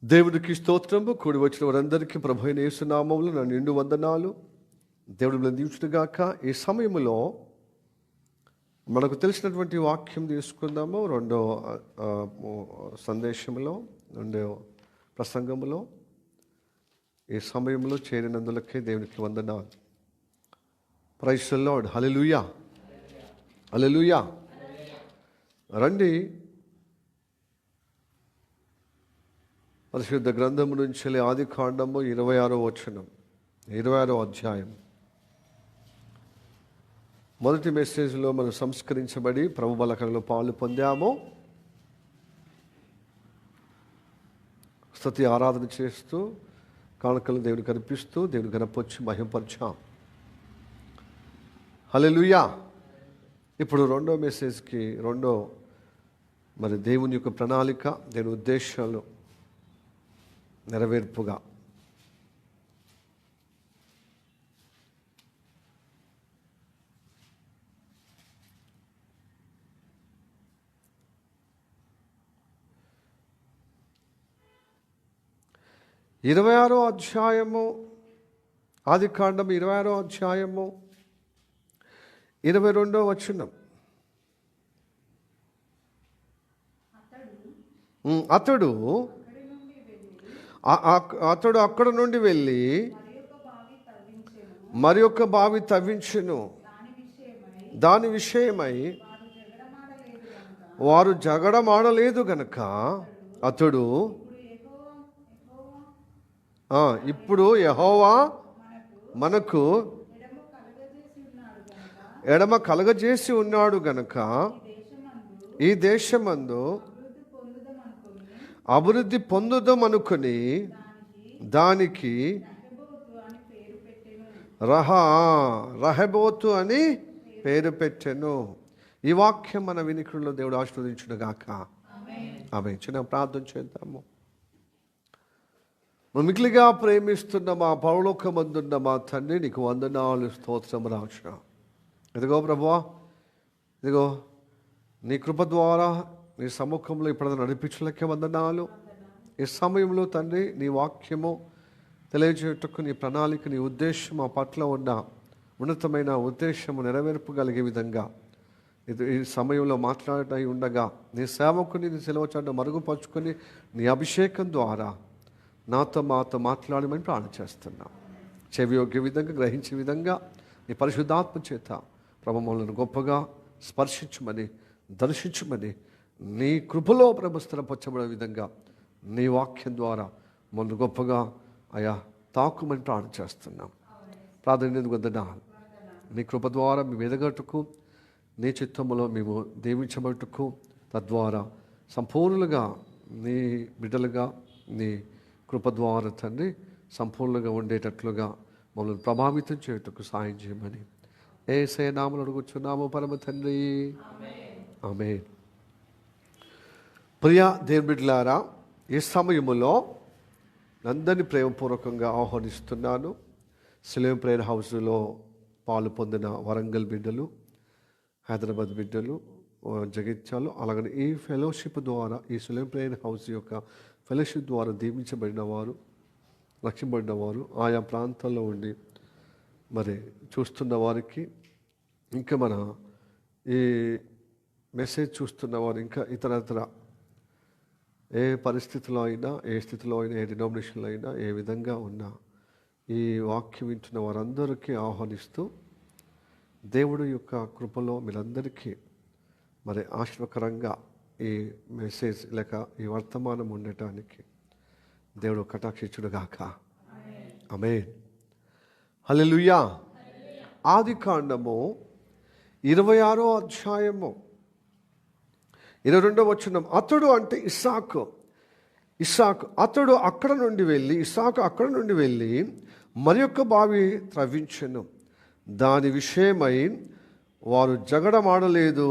దేవుడికి స్తోత్రము. కూడి వచ్చిన వారందరికీ ప్రభువైన యేసు నామములో నా నిండు వందనాలు. దేవుడు దీవించుగాక. ఈ సమయంలో మనకు తెలిసినటువంటి వాక్యం తీసుకుందాము. రెండో సందేశంలో, రెండో ప్రసంగంలో ఈ సమయంలో చేరినందులకే దేవునికి వందనాలు. Praise the Lord. Hallelujah, hallelujah. రండి, పరిశుద్ధ గ్రంథము నుంచి ఆది కాండము 26వ వచనం, 26వ అధ్యాయం. మొదటి మెసేజ్లో మనం సంస్కరించబడి ప్రభు బలకంలో పాలు పొందాము. స్తుతి ఆరాధన చేస్తూ కానుకలు దేవునికి అర్పిస్తూ దేవుని గణపొచ్చి మహింపరచాం. హల్లెలూయా. ఇప్పుడు రెండో మెసేజ్కి మరి దేవుని యొక్క ప్రణాళిక, దేవుని ఉద్దేశాలు నెరవేర్పుగా ఇరవై 26వ అధ్యాయము, ఆది కాండము 26వ అధ్యాయము 22వ వచనం. అతడు అక్కడ నుండి వెళ్ళి మరి ఒక బావి తవ్వించెను. దాని విషయమై వారు జగడమాడలేదు గనక అతడు ఇప్పుడు యెహోవా మనకు ఎడమ కలగజేసి ఉన్నాడు గనక ఈ దేశమందు అభివృద్ధి పొందుదామనుకొని దానికి రహబోతు అని పేరు పెట్టెను. ఈ వాక్యం మన వినికిడిలో దేవుడు ఆశీర్వదించునుగాక. ఆమేన్. చిన్న ప్రార్థన చేద్దాము. మిగిలిగా ప్రేమిస్తున్న మా పరలోకమందున్న మా తండ్రి, నీకు వందనాలు, స్తోత్రం రాజ. ఇదిగో ప్రభువా, ఇదిగో నీ కృప ద్వారా నీ సముఖంలో ఇప్పుడు నడిపించలేకే వందనాలు. ఈ సమయంలో తండ్రి నీ వాక్యము తెలియజేయటకు నీ ప్రణాళిక, నీ ఉద్దేశం మా పట్ల ఉన్న ఉన్నతమైన ఉద్దేశము నెరవేర్పగలిగే విధంగా ఈ సమయంలో మాట్లాడటం ఉండగా నీ సేవకుని నీ సెలవుచాటు మరుగుపరుచుకొని నీ అభిషేకం ద్వారా నాతో మాట్లాడమని ప్రార్థన చేస్తున్నాం. చెవియోగ్య విధంగా, గ్రహించే విధంగా నీ పరిశుద్ధాత్మ చేత ప్రభమూలను గొప్పగా స్పర్శించమని, దర్శించమని, నీ కృపలో ప్రభు స్థిరపరచబడే విధంగా నీ వాక్యం ద్వారా మొన్న గొప్పగా అయా తాకుమని ప్రార్థన చేస్తున్నాం. ప్రార్థన వందనాలు. నీ కృప ద్వారా మేము ఎదగట్టుకు, నీ చిత్తములో మేము దీవించబట్టుకు, తద్వారా సంపూర్ణంగా నీ బిడ్డలుగా నీ కృప ద్వారా తండ్రి సంపూర్ణంగా ఉండేటట్లుగా మమ్మల్ని ప్రభావితం చేయుటకు సాయం చేయమని యేసయ్య నామములో అడుగుచున్నాము పరమ తండ్రి. ఆమేన్. ప్రియ దేవుని బిడ్డలారా, ఈ సమయములో అందరినీ ప్రేమపూర్వకంగా ఆహ్వానిస్తున్నాను. సిలోం ప్రేయర్ హౌస్లో పాలు పొందిన వరంగల్ బిడ్డలు, హైదరాబాద్ బిడ్డలు, జగిత్యాలు, అలాగని ఈ ఫెలోషిప్ ద్వారా, ఈ సిలోం ప్రేయర్ హౌస్ యొక్క ఫెలోషిప్ ద్వారా దీవించబడిన వారు, రక్షించబడిన వారు, ఆయా ప్రాంతాల్లో ఉండి మరి చూస్తున్న వారికి, ఇంకా మన ఈ మెసేజ్ చూస్తున్న వారు, ఇంకా ఇతరత్ర ఏ పరిస్థితిలో అయినా, ఏ స్థితిలో అయినా, ఏ డినామినేషన్లో అయినా, ఏ విధంగా ఉన్నా ఈ వాక్యం వింటున్న వారందరికీ ఆహ్వానిస్తూ దేవుడు యొక్క కృపలో మీరందరికీ మరి ఆశీర్వకరంగా ఈ మెసేజ్ లేక ఈ వర్తమానం ఉండటానికి దేవుడు కటాక్షించుడుగాక. ఆమేన్. హల్లెలూయా. ఆది కాండము 26వ అధ్యాయము 22వ వచనం. అతడు అంటే ఇస్సాకు అతడు అక్కడ నుండి వెళ్ళి మరి యొక్క బావి త్రవ్వించెను. దాని విషయమై వారు జగడమాడలేదు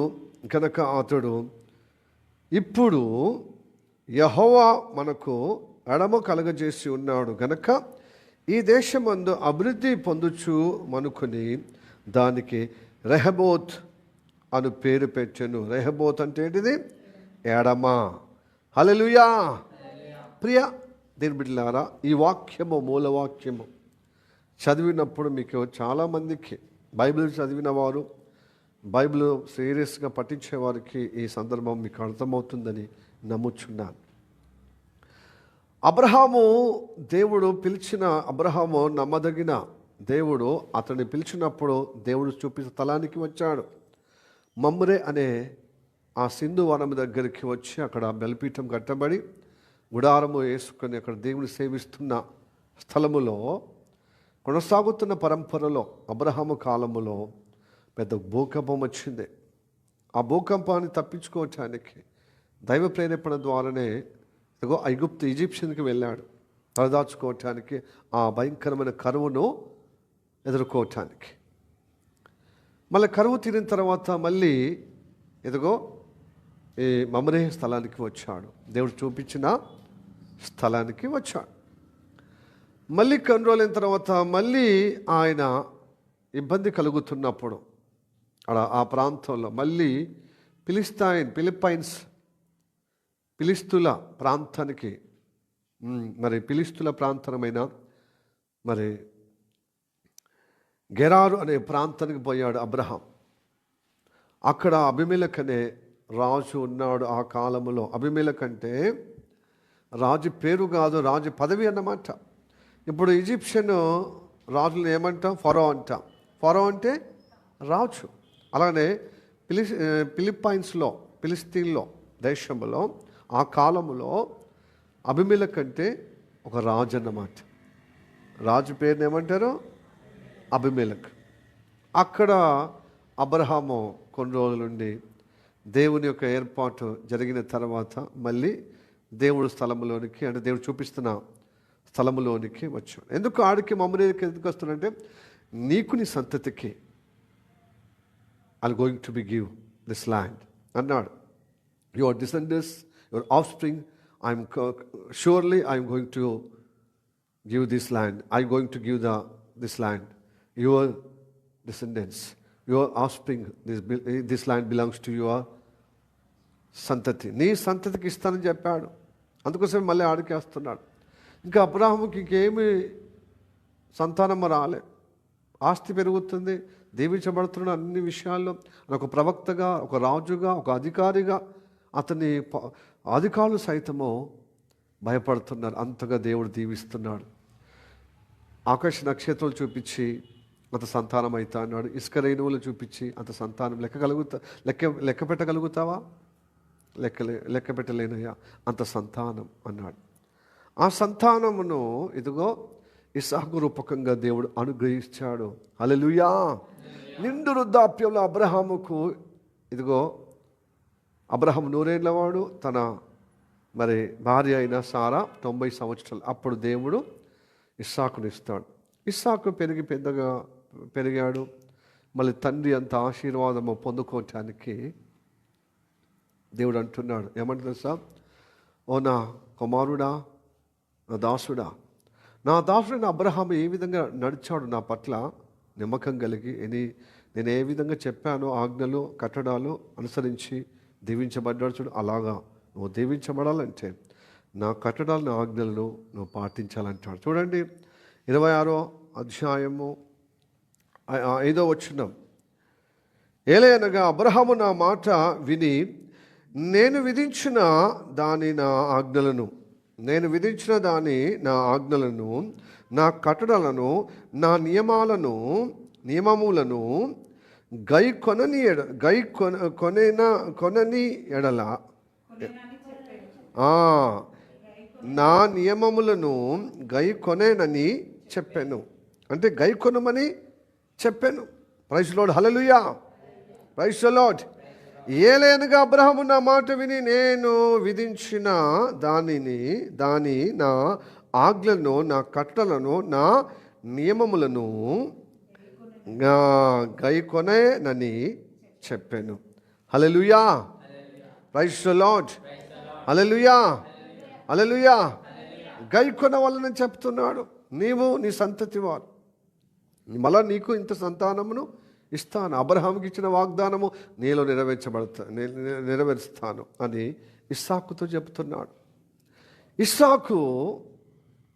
కనుక అతడు ఇప్పుడు యెహోవా మనకు ఎడమ కలగజేసి ఉన్నాడు గనక ఈ దేశమందు అభివృద్ధి పొందుచు మనుకొని దానికి రెహబోత్ అను పేరు పెట్టెను. రెహబోత్ అంటే ఏంటిది? ఎడమ. హల్లెలూయా. ప్రియ దేని బిడ్డలారా, ఈ వాక్యము మూలవాక్యము చదివినప్పుడు మీకు చాలామందికి బైబిల్ చదివిన వారు, బైబిల్ సీరియస్గా పఠించే వారికి ఈ సందర్భం మీకు అర్థమవుతుందని నమ్ముచున్నాను. అబ్రహాము, దేవుడు పిలిచిన అబ్రహాము నమ్మదగిన దేవుడు. అతన్ని పిలిచినప్పుడు దేవుడు చూపించిన స్థలానికి వచ్చాడు. మమ్రే అనే ఆ సింధు వనం దగ్గరికి వచ్చి అక్కడ బలిపీఠం కట్టబడి గుడారము వేసుకొని అక్కడ దేవుని సేవిస్తున్న స్థలములో కొనసాగుతున్న పరంపరలో అబ్రహాము కాలములో పెద్ద భూకంపం వచ్చింది. ఆ భూకంపాన్ని తప్పించుకోవటానికి దైవ ప్రేరేపణ ద్వారానే ఈజిప్షియన్కి వెళ్ళాడు, తలదాచుకోవటానికి, ఆ భయంకరమైన కరువును ఎదుర్కోవటానికి. మళ్ళీ కరువు తీరిన తర్వాత మళ్ళీ ఈ మమ్రే స్థలానికి వచ్చాడు. దేవుడు చూపించిన స్థలానికి వచ్చాడు. మళ్ళీ కొన్ని రోజులైన తర్వాత మళ్ళీ ఆయన ఇబ్బంది కలుగుతున్నప్పుడు ఆ ప్రాంతంలో మళ్ళీ ఫిలిస్తీన్ల ప్రాంతానికి, ఫిలిస్తీన్ల ప్రాంతమైన గెరారు అనే ప్రాంతానికి పోయాడు అబ్రహాం. అక్కడ అబీమెలెకు అనే రాజు ఉన్నాడు. ఆ కాలంలో అబీమెలెకు అంటే రాజు పేరు కాదు, రాజు పదవి అన్నమాట. ఇప్పుడు ఈజిప్షియన్ రాజులను ఏమంటాం? ఫరో అంటాం. ఫరో అంటే రాజు. అలానే ఫిలిస్తీన్లో దేశంలో ఆ కాలంలో అబీమెలెకు అంటే ఒక రాజు అన్నమాట. రాజు పేరుని ఏమంటారు? అబీమెలెకు. అక్కడ అబ్రహాము కొన్ని రోజులుండి దేవుని యొక్క ఏర్పాటు జరిగిన తర్వాత మళ్ళీ దేవుడు స్థలంలోనికి, అంటే దేవుడు చూపిస్తున్న స్థలంలోనికి వచ్చాడు. ఎందుకు ఆడికి మమ్మల్ని ఎందుకు వస్తున్నాడంటే, నీకు నీ సంతతికి I going to be give this land అన్నాడు. Your descendants, your offspring, surely I'm going to give this land. I'm going to give this land. Your descendants, your offspring, this land belongs to your సంతతి. నీ సంతతికి ఇస్తానని చెప్పాడు. అందుకోసం మళ్ళీ ఆడికేస్తున్నాడు. ఇంకా అబ్రహాముకి ఇంకేమి సంతానం రాలే. ఆస్తి పెరుగుతుంది, దీవించబడుతున్న అన్ని విషయాల్లో. ఒక ప్రవక్తగా, ఒక రాజుగా, ఒక అధికారిగా అతని అధికారులు సైతము భయపడుతున్నారు. అంతగా దేవుడు దీవిస్తున్నాడు. ఆకాశ నక్షత్రాలు చూపించి అంత సంతానం అవుతా అన్నాడు. ఇసుక రేణువులు చూపించి అంత సంతానం లెక్క పెట్టగలుగుతావా? లెక్క పెట్టలేనయ్యా, అంత సంతానం అన్నాడు. ఆ సంతానమును ఇస్సాకు రూపకంగా దేవుడు అనుగ్రహించాడు. హల్లెలూయా. నిండు వృద్ధాప్యంలో అబ్రహాముకు అబ్రహాం 100 ఏళ్ల వాడు, తన భార్య అయిన సారా 90 సంవత్సరాలు. అప్పుడు దేవుడు ఇస్సాకును ఇస్తాడు. ఇస్సాకు పెద్దగా పెరిగాడు. మళ్ళీ తండ్రి అంత ఆశీర్వాదము పొందుకోవటానికి దేవుడు అంటున్నాడు, ఏమంటే తెలుసా? ఓ నా కుమారుడా, నా దాసుడా, నా దాసుడైన అబ్రహాము ఏ విధంగా నడిచాడు నా పట్ల నమ్మకం కలిగి, నేను ఏ విధంగా చెప్పానో ఆజ్ఞలు కట్టడాలు అనుసరించి దీవించబడ్డాడు చూడు. అలాగా నువ్వు దీవించబడాలంటే నా కట్టడాలు, నా ఆజ్ఞలను నువ్వు పాటించాలంటాడు. చూడండి 26వ అధ్యాయము 5వ వచనం. ఏలయనగా అబ్రహాము నా మాట విని నేను విధించిన నా ఆజ్ఞలను, నా కట్టడలను, నా నియమములను కొనని ఎడల నా నియమములను కొనేనని చెప్పాను. అంటే కొనమని చెప్పాను. Praise lord. Hallelujah. Praise the lord. ఏలయనగా అబ్రహాము నా మాట విని నేను విధించిన నా ఆజ్ఞలను, నా కట్టలను, నా నియమములను కొనేనని చెప్పాను. Hallelujah. Praise the Lord. Hallelujah. Hallelujah. కొన వలన చెప్తున్నాడు, నీవు నీ సంతతి వారు, మళ్ళా నీకు ఇంత సంతానమును ఇస్తాను. అబ్రహాముకి ఇచ్చిన వాగ్దానము నీలో నెరవేరుస్తాను అని ఇస్సాకుతో చెప్తున్నాడు. ఇస్సాకు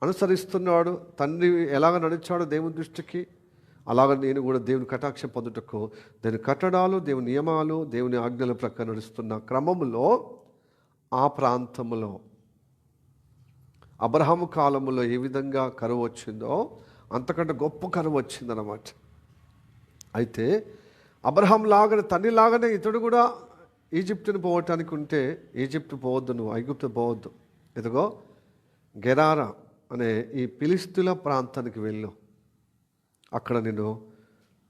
అనుసరిస్తున్నాడు, తండ్రి ఎలాగ నడిచాడో దేవుని దృష్టికి, అలాగ నేను కూడా దేవుని కటాక్షం పొందుటకు దేవుని కట్టడాలు, దేవుని నియమాలు, దేవుని ఆజ్ఞల ప్రకారం నడుస్తున్న క్రమములో ఆ ప్రాంతంలో అబ్రహాము కాలంలో ఏ విధంగా కరువు వచ్చిందో అంతకంటే గొప్ప కరువు వచ్చిందన్నమాట. అయితే అబ్రహాం లాగానే, తండ్రి లాగానే ఇతడు కూడా ఈజిప్టుని పోవటానికి ఉంటే, ఈజిప్టు పోవద్దు, నువ్వు ఐగుప్తు పోవద్దు, ఇదిగో గెరారా అనే ఈ ఫిలిష్తీయుల ప్రాంతానికి వెళ్ళు, అక్కడ నేను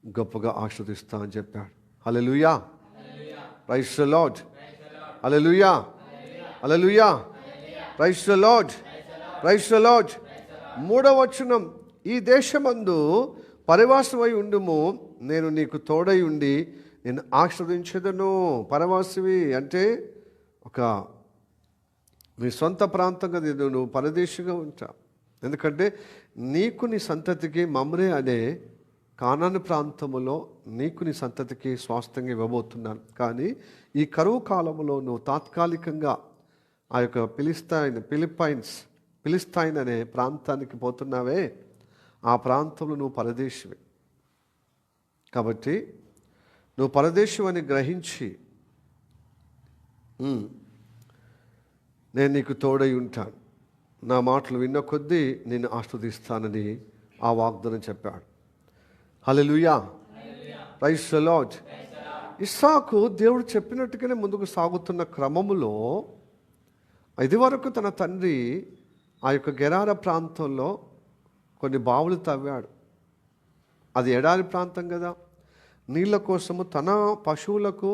గొప్పగా ఆశీర్వదిస్తా అని చెప్పాడు. Hallelujah, praise the Lord, hallelujah, hallelujah, praise the Lord, praise the Lord. 3వ వచనం, ఈ దేశమందు పరివాసమై ఉండుము, నేను నీకు తోడై ఉండి నేను ఆశీర్వదించెదను. పరవాసివి అంటే ఒక నీ సొంత ప్రాంతంగా నువ్వు పరదేశిగా ఉంటావు. ఎందుకంటే నీకు నీ సంతతికి మమ్రే అనే కానాను ప్రాంతములో నీకు నీ సంతతికి స్వాస్థ్యంగా ఇవ్వబోతున్నాను. కానీ ఈ కరువు కాలంలో నువ్వు తాత్కాలికంగా ఆ యొక్క ఫిలిస్తైన్ అనే ప్రాంతానికి పోతున్నావే, ఆ ప్రాంతంలో నువ్వు పరదేశివి. కాబట్టి నువ్వు పరదేశం అని గ్రహించి నేను నీకు తోడై ఉంటాను, నా మాటలు విన్న కొద్దీ నేను ఆశీర్వదిస్తానని ఆ వాగ్దానం చెప్పాడు. Hallelujah, praise the lord. ఇస్సాకు దేవుడు చెప్పినట్టుగానే ముందుకు సాగుతున్న క్రమములో ఇది వరకు తన తండ్రి ఆ యొక్క గెరారా ప్రాంతంలో కొన్ని బావులు తవ్వాడు. అది ఎడారి ప్రాంతం కదా, నీళ్ళ కోసము తన పశువులకు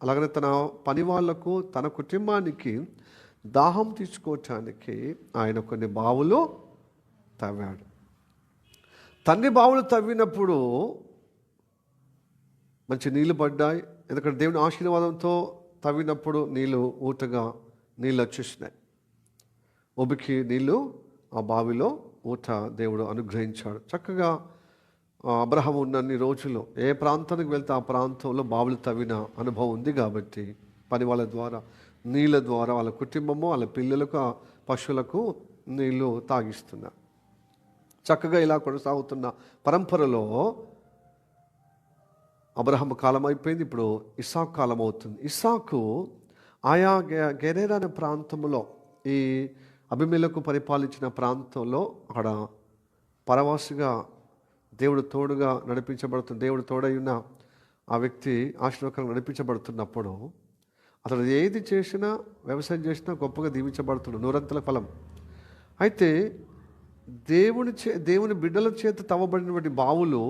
అలాగనే తన పని వాళ్లకు తన కుటుంబానికి దాహం తీసుకోవటానికి ఆయన కొన్ని బావులు తవ్వాడు. తండ్రి బావులు తవ్వినప్పుడు మంచి నీళ్లు పడ్డాయి, ఎందుకంటే దేవుని ఆశీర్వాదంతో తవ్వినప్పుడు నీళ్ళు వచ్చేసినాయి. ఉబికి నీళ్ళు ఆ బావిలో ఊట దేవుడు అనుగ్రహించాడు. చక్కగా అబ్రహాము ఉన్నన్ని రోజులు ఏ ప్రాంతానికి వెళ్తే ఆ ప్రాంతంలో బావులు తవ్విన అనుభవం ఉంది కాబట్టి పని వాళ్ళ ద్వారా, నీళ్ళ ద్వారా వాళ్ళ కుటుంబము, వాళ్ళ పిల్లలకు, పశువులకు నీళ్లు తాగిస్తున్నారు. చక్కగా ఇలా కొనసాగుతున్న పరంపరలో అబ్రహాము కాలం అయిపోయింది, ఇప్పుడు ఇస్సాకు కాలం అవుతుంది. ఇస్సాకు ఆయా గెరారా అనే ప్రాంతంలో, ఈ అబీమెలెకు పరిపాలించిన ప్రాంతంలో అక్కడ పరవాసిగా దేవుడు తోడుగా నడిపించబడుతుంది. దేవుడు తోడై ఉన్న ఆ వ్యక్తి ఆశీర్వాదకరంగా నడిపించబడుతున్నప్పుడు అతడు ఏది చేసినా, వ్యవసాయం చేసినా గొప్పగా దీవించబడుతున్నాడు, నూరంతల ఫలం. అయితే దేవుని బిడ్డల చేత తవ్వబడినటువంటి బావులు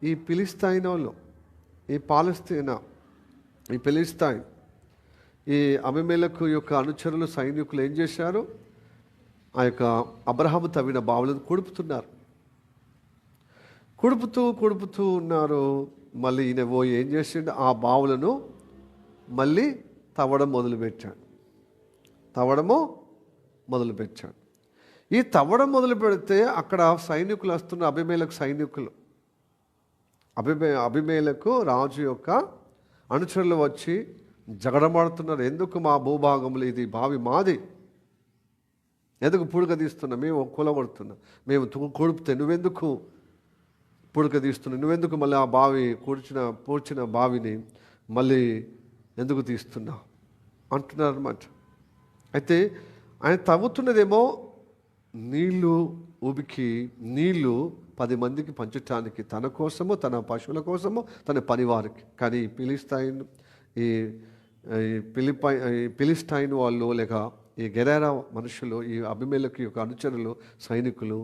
ఈ ఫిలిస్తీయులు, ఈ పాలస్తీనా, ఈ ఫిలిస్తీన్, ఈ అబీమెలెకు యొక్క అనుచరులు, సైనికులు ఏం చేశారు, ఆ యొక్క అబ్రహాము తవ్విన బావులను కుడుపుతున్నారు. కుడుపుతూ ఉన్నారు. మళ్ళీ ఈయన పోయి ఏం చేసిండు, ఆ బావులను మళ్ళీ తవ్వడం మొదలుపెట్టాడు. ఈ తవ్వడం మొదలు పెడితే అక్కడ సైనికులు వస్తున్న అబీమెలెకు సైనికులు, అబీమెలెకు రాజు యొక్క అనుచరులు వచ్చి జగడమాడుతున్నారు. ఎందుకు మా భూభాగంలో ఇది బావి మాది, ఎందుకు పుడక తీస్తున్నా, మేము కూలగొడుతున్నాం, మేము కొడుపుతే నువ్వెందుకు పుడక తీస్తున్నావు, నువ్వెందుకు మళ్ళీ ఆ బావి పూడ్చిన బావిని మళ్ళీ ఎందుకు తీస్తున్నావు అంటున్నారు అన్నమాట. అయితే ఆయన తవ్వుతున్నదేమో నీళ్లు ఉబికి, నీళ్లు 10 మందికి పంచటానికి, తన కోసము, తన పశువుల కోసము, తన పనివారికి. కానీ ఈ ఫిలిస్తైన్ వాళ్ళు లేక ఈ గెరారా మనుషులు, ఈ అబీమెలెకు యొక్క అనుచరులు, సైనికులు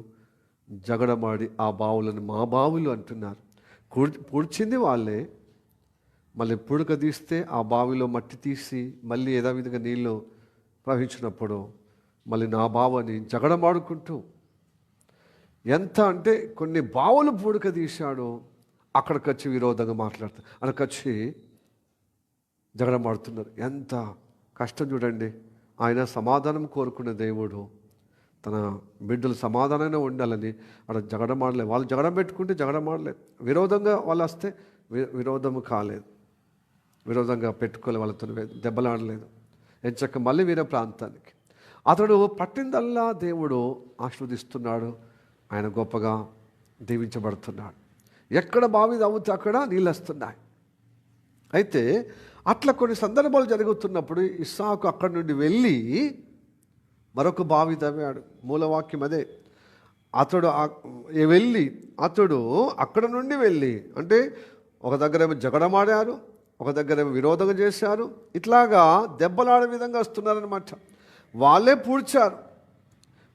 జగడమాడి ఆ బావులను మా బావులు అంటున్నారు. పూడ్చింది వాళ్ళే, మళ్ళీ పుడక తీస్తే ఆ బావిలో మట్టి తీసి మళ్ళీ యథావిధిగా నీళ్ళు ప్రవహించినప్పుడు మళ్ళీ నా బావని జగడమాడుకుంటూ, ఎంత అంటే కొన్ని బావులు పుడక తీశాడు, అక్కడికి వచ్చి విరోధంగా మాట్లాడుతారు, అక్కడికి వచ్చి జగడమాడుతున్నారు. ఎంత కష్టం చూడండి. ఆయన సమాధానం కోరుకున్న దేవుడు తన బిడ్డలు సమాధానంగా ఉండాలని అక్కడ జగడమాడలేదు. వాళ్ళు జగడం పెట్టుకుంటే జగడమాడలేదు, విరోధంగా వాళ్ళు వస్తే విరోధము కాలేదు, విరోధంగా పెట్టుకోలే, వాళ్ళతో దెబ్బలాడలేదు. ఎంచక్క మళ్ళీ వేరే ప్రాంతానికి అతడు పట్టిందల్లా దేవుడు ఆశీర్వదిస్తున్నాడు, ఆయన గొప్పగా దీవించబడుతున్నాడు. ఎక్కడ బావి తవ్వుతే అక్కడ నీళ్ళు వస్తున్నాయి. అయితే అట్లా కొన్ని సందర్భాలు జరుగుతున్నప్పుడు ఇస్సాకు అక్కడి నుండి వెళ్ళి మరొక బావి తవ్వాడు. మూలవాక్యం అదే. అతడు అక్కడ నుండి వెళ్ళి, అంటే ఒక దగ్గరేమో జగడమాడారు, ఒక దగ్గరేమో విరోధం చేశారు, ఇట్లాగా దెబ్బలాడే విధంగా వస్తున్నారనమాట. వాళ్ళే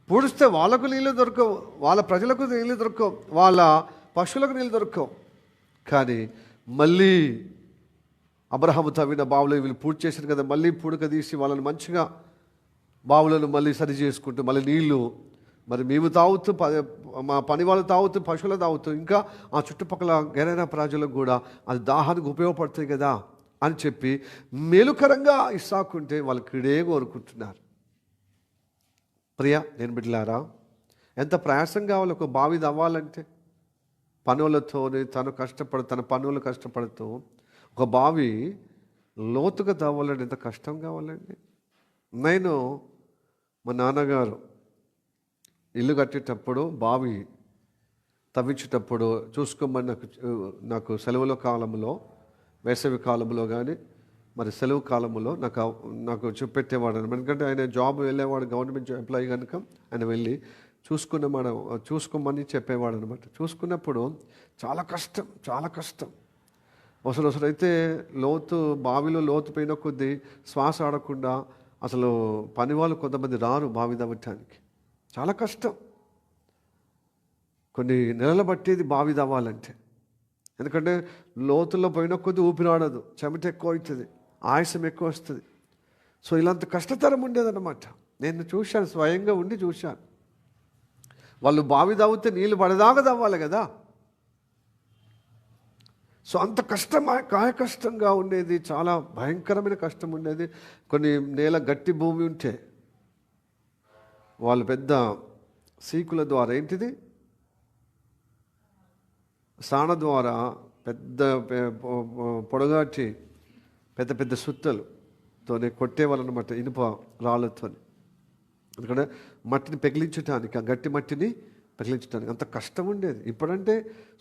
పూడిస్తే వాళ్ళకు నీళ్ళు దొరకవు, వాళ్ళ ప్రజలకు నీళ్ళు దొరకవు, వాళ్ళ పశువులకు నీళ్ళు దొరకవు. కానీ మళ్ళీ అబ్రహాము తవ్విన బావులు వీళ్ళు పూర్తి చేశారు కదా, మళ్ళీ పూడక తీసి వాళ్ళని మంచిగా బావులను మళ్ళీ సరి చేసుకుంటూ మళ్ళీ నీళ్ళు మరి మేము తాగుతూ, మా పని వాళ్ళు తాగుతూ, పశువులు తాగుతూ, ఇంకా ఆ చుట్టుపక్కల గెరైనా ప్రజలకు కూడా అది దాహానికి ఉపయోగపడుతుంది కదా అని చెప్పి మేలుకరంగా ఇస్సాకుంటే వాళ్ళు కీడే కోరుకుంటున్నారు. ప్రియ నేను బిడ్డలారా, ఎంత ప్రయాసం కావాలి ఒక బావి తవ్వాలంటే. పనులతోని తన పనులు కష్టపడుతూ ఒక బావి లోతుగా తవ్వాలంటే ఎంత కష్టం కావాలండి. నేను మా నాన్నగారు ఇల్లు కట్టేటప్పుడు బావి తవ్వించేటప్పుడు చూసుకోమని నాకు సెలవుల కాలంలో, వేసవి కాలంలో కానీ మరి సెలవు కాలంలో నాకు చూపెట్టేవాడు అనమాట. ఎందుకంటే ఆయన జాబ్ వెళ్ళేవాడు, గవర్నమెంట్ ఎంప్లాయీ కనుక ఆయన వెళ్ళి చూసుకోమని చెప్పేవాడు అనమాట. చూసుకున్నప్పుడు చాలా కష్టం. అసలు అయితే బావిలో లోతు పోయిన కొద్దీ శ్వాస ఆడకుండా అసలు పని వాళ్ళు కొంతమంది రారు బావి తవ్వటానికి. చాలా కష్టం. కొన్ని నెలలు పట్టేది బావి తవ్వాలంటే. ఎందుకంటే లోతుల్లో పోయిన కొద్దీ ఊపిరాడదు, చెమట ఎక్కువ అవుతుంది, ఆయాసం ఎక్కువ వస్తుంది. సో ఇలాంటి కష్టతరం ఉండేదన్నమాట. నేను చూశాను, స్వయంగా ఉండి చూశాను. వాళ్ళు బావి తవ్వితే నీళ్ళు పడదాకా తవ్వాలి కదా. సో అంత కష్టంగా ఉండేది, చాలా భయంకరమైన కష్టం ఉండేది. కొన్ని నేల గట్టి భూమి ఉంటే వాళ్ళు పెద్ద సీకుల ద్వారా, ఏంటిది సాణ ద్వారా పెద్ద పొడగాటి పెద్ద సుత్తలుతోనే కొట్టేవాళ్ళనమాట, ఇనుప రాళ్ళతో. ఎందుకంటే మట్టిని పెగిలించడానికి, ఆ గట్టి మట్టిని పెగిలించడానికి అంత కష్టం ఉండేది. ఇప్పుడంటే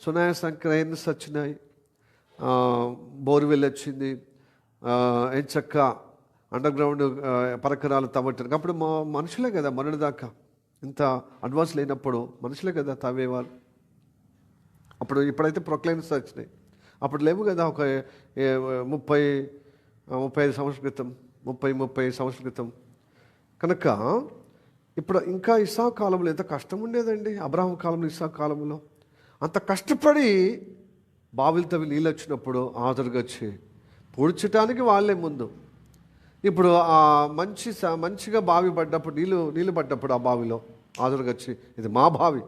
సునాయాసం క్రైన్స్ వచ్చినాయి, బోర్వెల్ వచ్చింది, ఎంచక్క అండర్ గ్రౌండ్ పరికరాలు తవ్వటానికి. అప్పుడు మనుషులే కదా, మొన్నటి దాకా ఇంత అడ్వాన్స్ లేనప్పుడు మనుషులే కదా తవ్వేవారు. ఇప్పుడైతే ప్రొక్లైన్స్ వచ్చినాయి, అప్పుడు లేవు కదా. ఒక 35 సంవత్సరాల క్రితం, 30 సంవత్సరాల క్రితం. కనుక ఇప్పుడు ఇంకా ఇస్సాకు కాలంలో ఎంత కష్టం ఉండేదండి. అబ్రహాం కాలంలో, ఇస్సాకు కాలంలో అంత కష్టపడి బావిలు తవ్వి నీళ్ళు వచ్చినప్పుడు ఆదురుగా వచ్చి పూడ్చడానికి వాళ్ళే ముందు. ఇప్పుడు ఆ మంచిగా బావి పడ్డప్పుడు, నీళ్ళు పడ్డప్పుడు ఆ బావిలో ఆదురుగా వచ్చి ఇది మా బావి,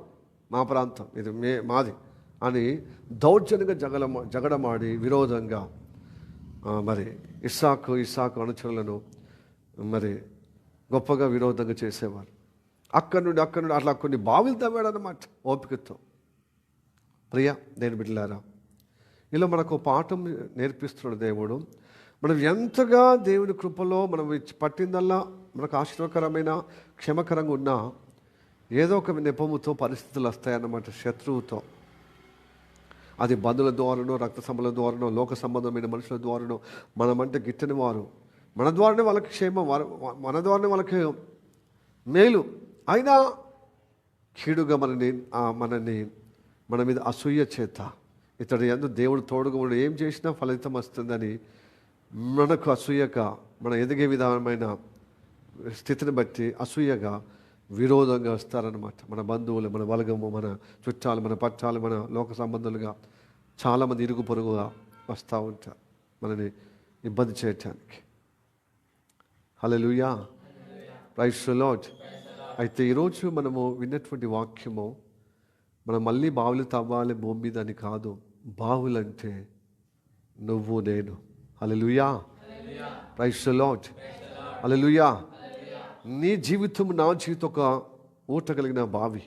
మా ప్రాంతం, ఇది మాది అని దౌర్జన్యంగా జగడమాడి విరోధంగా మరి ఇస్సాకు అనుచరులను మరి గొప్పగా విరోధంగా చేసేవారు. అక్కడి నుండి అట్లా కొన్ని బావిలు తవ్వాడనమాట ఓపికతో. ప్రియ నేను బిడ్డలారా, ఇలా మనకు పాఠం నేర్పిస్తున్నాడు దేవుడు. మనం ఎంతగా దేవుని కృపలో మనం పట్టిందల్లా మనకు ఆశీర్వకరమైన క్షేమకరంగా ఉన్నా ఏదో ఒక నెపముతో పరిస్థితులు వస్తాయన్నమాట. శత్రువుతో, అది బంధువుల ద్వారానో, రక్త సంబంధుల ద్వారానో, లోక సంబంధమైన మనుషుల ద్వారానో, మనమంటే గిట్టని వారు, మన ద్వారానే వాళ్ళకి క్షేమం, మన ద్వారానే వాళ్ళకి మేలు, అయినా కీడుగా మనని మన మీద అసూయ చేత, ఇతడు ఎందు దేవుడు తోడుగా ఉండి ఏం చేసినా ఫలితం వస్తుందని మనకు అసూయగా, మన ఎదిగే విధానమైన స్థితిని బట్టి అసూయగా విరోధంగా వస్తారనమాట. మన బంధువులు, మన బలగము, మన చుట్టాలు, మన పట్టాలు, మన లోక సంబంధాలుగా చాలామంది ఇరుగు పొరుగుగా వస్తూ ఉంటారు మనని ఇబ్బంది చేయటానికి. హల్లెలూయా, ప్రైజ్ ది లార్డ్. అయితే ఈరోజు మనము విన్నటువంటి వాక్యము, మనం మళ్ళీ బావులు తవ్వాలి భూమి మీద అని కాదు. బావులంటే నువ్వు నేను. హల్లెలూయా, ప్రైజ్ ది లార్డ్. హల్లెలూయా. నీ జీవితం, నా జీవితం ఒక ఊట కలిగిన బావి.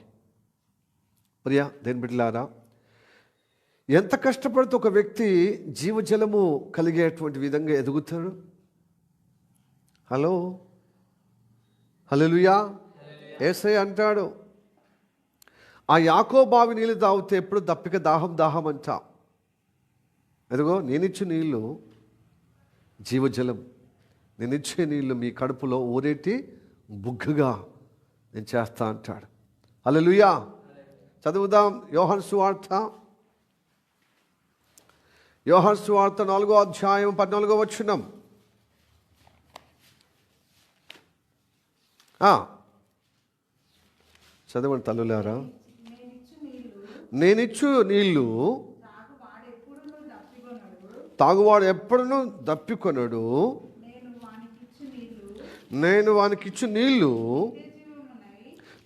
ప్రియా దేని బిడ్డలారా, ఎంత కష్టపడితే ఒక వ్యక్తి జీవజలము కలిగేటువంటి విధంగా ఎదుగుతాడు. హలో, హల్లెలూయా. యేసయ్య అంటాడు, ఆ యాకోబు బావి నీళ్ళు తాగితే ఎప్పుడు దప్పిక దాహం అంట. ఎదుగో నేనిచ్చు నీళ్ళు జీవజలం, నేనిచ్చే నీళ్ళు మీ కడుపులో ఊరేటి బుగ్గగా నేను చేస్తా అంటాడు. హల్లెలూయా. చదువుదాం యోహాను సువార్త 4వ అధ్యాయం 14వ వచనం. చదవండి తల్లులారా. నేనిచ్చు నీళ్ళు తాగువాడు ఎప్పుడునూ దప్పికొనడు, నేను వానికిచ్చు నీళ్ళు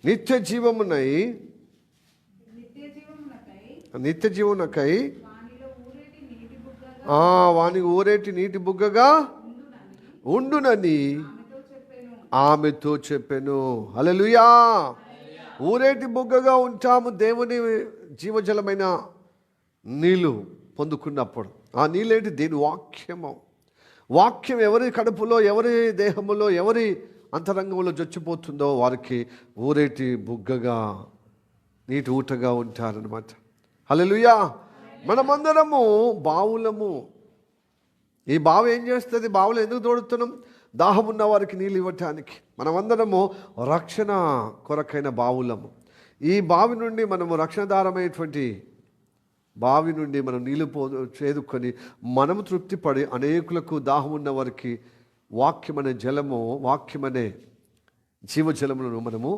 నిత్య జీవమునై వానికి ఊరేటి నీటి బుగ్గగా ఉండునని ఆమెతో చెప్పాను. హల్లెలూయా. ఊరేటి బుగ్గగా ఉంటాము దేవుని జీవజలమైన నీళ్ళు పొందుకున్నప్పుడు. ఆ నీళ్ళేంటి? దేని వాక్యము. వాక్యం ఎవరి కడుపులో, ఎవరి దేహములో, ఎవరి అంతరంగంలో చొచ్చిపోతుందో వారికి ఊరేటి బుగ్గగా, నీటి ఊటగా ఉంటారనమాట. హల్లెలూయా. మనమందరము బావులము. ఈ బావి ఏం చేస్తుంది? బావులు ఎందుకు తోడుతున్నాం? దాహం ఉన్న వారికి నీళ్ళు ఇవ్వటానికి. మనమందరము రక్షణ కొరకైన బావులము. ఈ బావి నుండి మనము రక్షణదారమైనటువంటి బావి నుండి మనం నీళ్ళు చేదుకొని మనము తృప్తిపడి అనేకులకు దాహం ఉన్న వారికి వాక్యమనే జలము, వాక్యమనే జీవజలములను మనము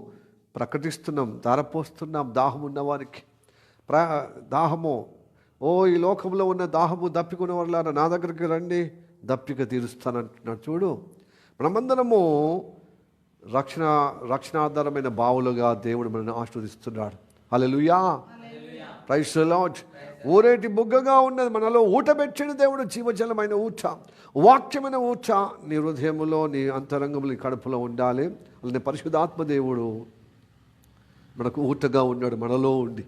ప్రకటిస్తున్నాం, ధారపోస్తున్నాం. దాహం ఉన్న వారికి దాహము, ఈ లోకంలో ఉన్న దాహము దప్పికున్న వాళ్ళ నా దగ్గరికి రండి, దప్పిక తీరుస్తానంటున్నాడు. చూడు, మనమందరము రక్షణాధారమైన బావులుగా దేవుడు మనల్ని ఆశీర్వదిస్తున్నాడు. హల్లెలూయా. Praise the Lord. ఊరేటి బుగ్గగా ఉన్నది మనలో ఊట పెట్టిన దేవుడు, జీవజలమైన ఊట, వాక్యమైన ఊట నీ హృదయములో, నీ అంతరంగంలో, నీ కడుపులో ఉండాలి. అలానే పరిశుద్ధాత్మ దేవుడు మనకు ఊటగా ఉన్నాడు, మనలో ఉండి